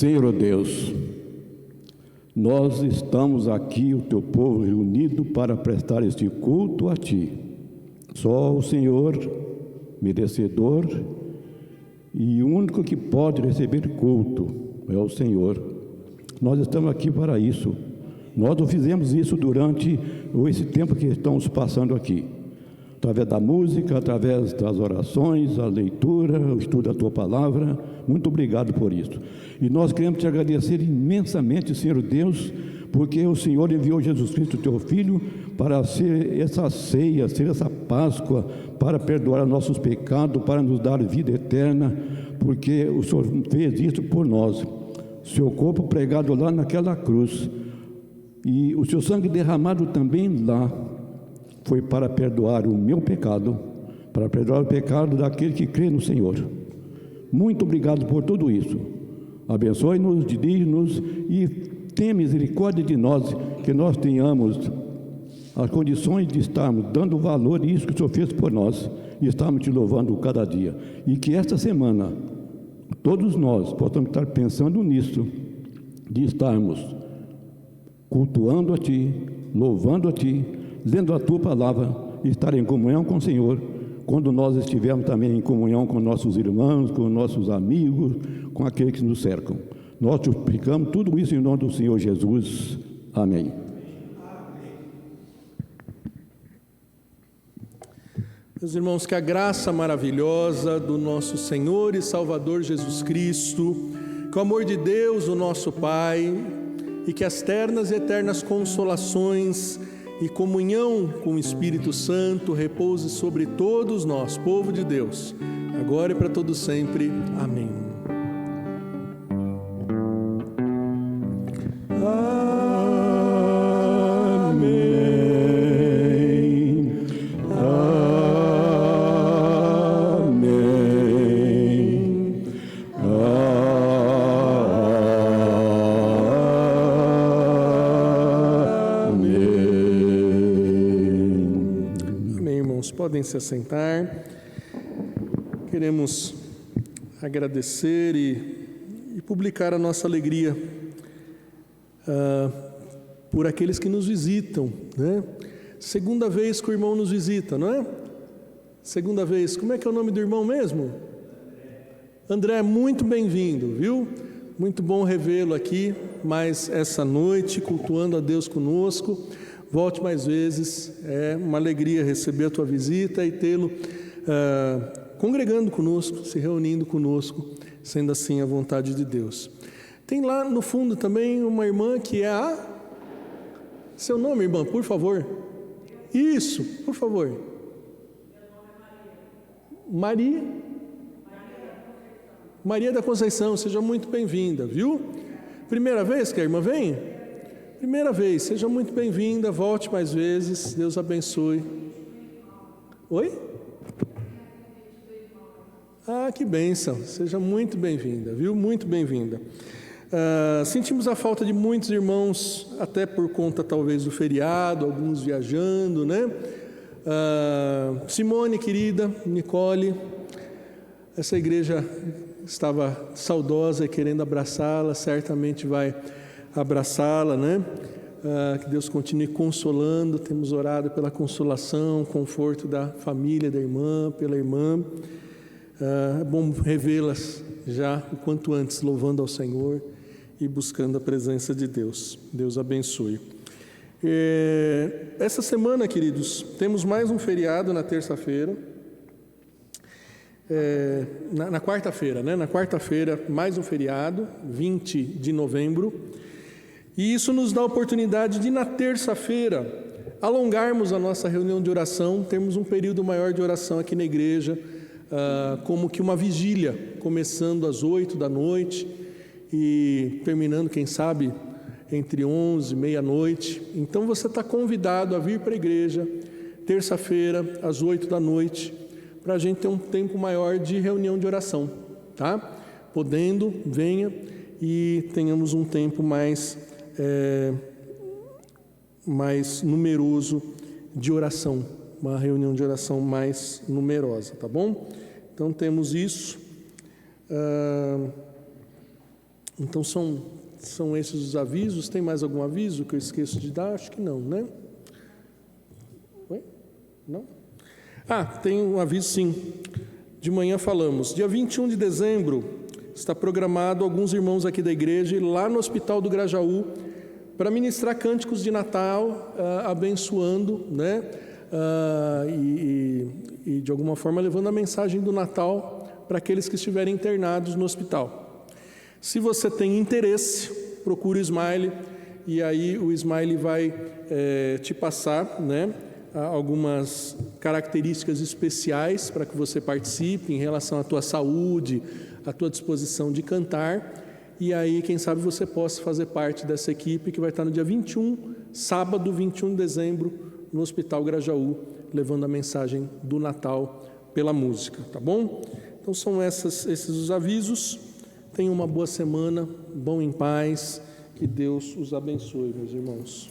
Senhor Deus, nós estamos aqui, o teu povo reunido, para prestar este culto a Ti. Só o Senhor, merecedor e único que pode receber culto, é o Senhor. Nós estamos aqui para isso. Nós não fizemos isso durante esse tempo que estamos passando aqui. Através da música, através das orações, a leitura, o estudo da Tua Palavra. Muito obrigado por isso. E nós queremos Te agradecer imensamente, Senhor Deus, porque o Senhor enviou Jesus Cristo, Teu Filho, para ser essa ceia, ser essa Páscoa, para perdoar nossos pecados, para nos dar vida eterna, porque o Senhor fez isso por nós. Seu corpo pregado lá naquela cruz, e o Seu sangue derramado também lá, foi para perdoar o meu pecado, para perdoar o pecado daquele que crê no Senhor. Muito obrigado por tudo isso. Abençoe-nos, dirige-nos e tenha misericórdia de nós, que nós tenhamos as condições de estarmos dando valor a isso que o Senhor fez por nós e estarmos Te louvando cada dia. E que esta semana, todos nós possamos estar pensando nisso, de estarmos cultuando a Ti, louvando a Ti, lendo a Tua Palavra, e estar em comunhão com o Senhor, quando nós estivermos também em comunhão com nossos irmãos, com nossos amigos, com aqueles que nos cercam. Nós te explicamos tudo isso em nome do Senhor Jesus. Amém. Meus irmãos, que a graça maravilhosa do nosso Senhor e Salvador Jesus Cristo, que o amor de Deus, o nosso Pai, e que as ternas e eternas consolações e comunhão com o Espírito Santo repouse sobre todos nós, povo de Deus, agora e para todo sempre. Amém. Podem se assentar. Queremos agradecer e publicar a nossa alegria por aqueles que nos visitam, né? Segunda vez que o irmão nos visita, não é? Segunda vez. Como é que é o nome do irmão mesmo? André, muito bem-vindo, viu? Muito bom revê-lo aqui mais essa noite, cultuando a Deus conosco. Volte mais vezes, é uma alegria receber a tua visita e tê-lo congregando conosco, se reunindo conosco, sendo assim a vontade de Deus. Tem lá no fundo também uma irmã que é a... Seu nome, irmã, por favor? Isso, por favor. Meu nome é Maria. Maria da Conceição, seja muito bem-vinda, viu? Primeira vez que a irmã vem? Primeira vez, seja muito bem-vinda, volte mais vezes, Deus abençoe. Oi? Ah, que bênção, seja muito bem-vinda, viu? Muito bem-vinda. Sentimos a falta de muitos irmãos, até por conta talvez do feriado, alguns viajando, né? Simone, querida, Nicole, essa igreja estava saudosa e querendo abraçá-la, certamente vai abraçá-la, né? Que Deus continue consolando. Temos orado pela consolação, conforto da família da irmã, pela irmã. É bom revê-las já o quanto antes, louvando ao Senhor e buscando a presença de Deus. Deus abençoe. Essa semana, queridos, temos mais um feriado na terça-feira. Na quarta-feira, né? Na quarta-feira, mais um feriado, 20 de novembro. E isso nos dá a oportunidade de, na terça-feira, alongarmos a nossa reunião de oração, termos um período maior de oração aqui na igreja, como que uma vigília, começando às 8 da noite e terminando, quem sabe, entre 11 e meia-noite. Então você está convidado a vir para a igreja, terça-feira, às 8 da noite, para a gente ter um tempo maior de reunião de oração, tá? Podendo, venha e tenhamos um tempo mais numeroso de oração, uma reunião de oração mais numerosa, tá bom? Então temos isso. Então são esses os avisos. Tem mais algum aviso que eu esqueço de dar? Acho que não, né? Oi? Não? Tem um aviso sim. De manhã falamos. Dia 21 de dezembro está programado alguns irmãos aqui da igreja ir lá no Hospital do Grajaú para ministrar cânticos de Natal, abençoando, né? E de alguma forma levando a mensagem do Natal para aqueles que estiverem internados no hospital. Se você tem interesse, procure o Smile e aí o Smile vai te passar, né, algumas características especiais para que você participe em relação à tua saúde, à tua disposição de cantar. E aí, quem sabe você possa fazer parte dessa equipe que vai estar no dia 21, sábado 21 de dezembro, no Hospital Grajaú, levando a mensagem do Natal pela música, tá bom? Então são esses os avisos. Tenham uma boa semana, bom em paz, que Deus os abençoe, meus irmãos.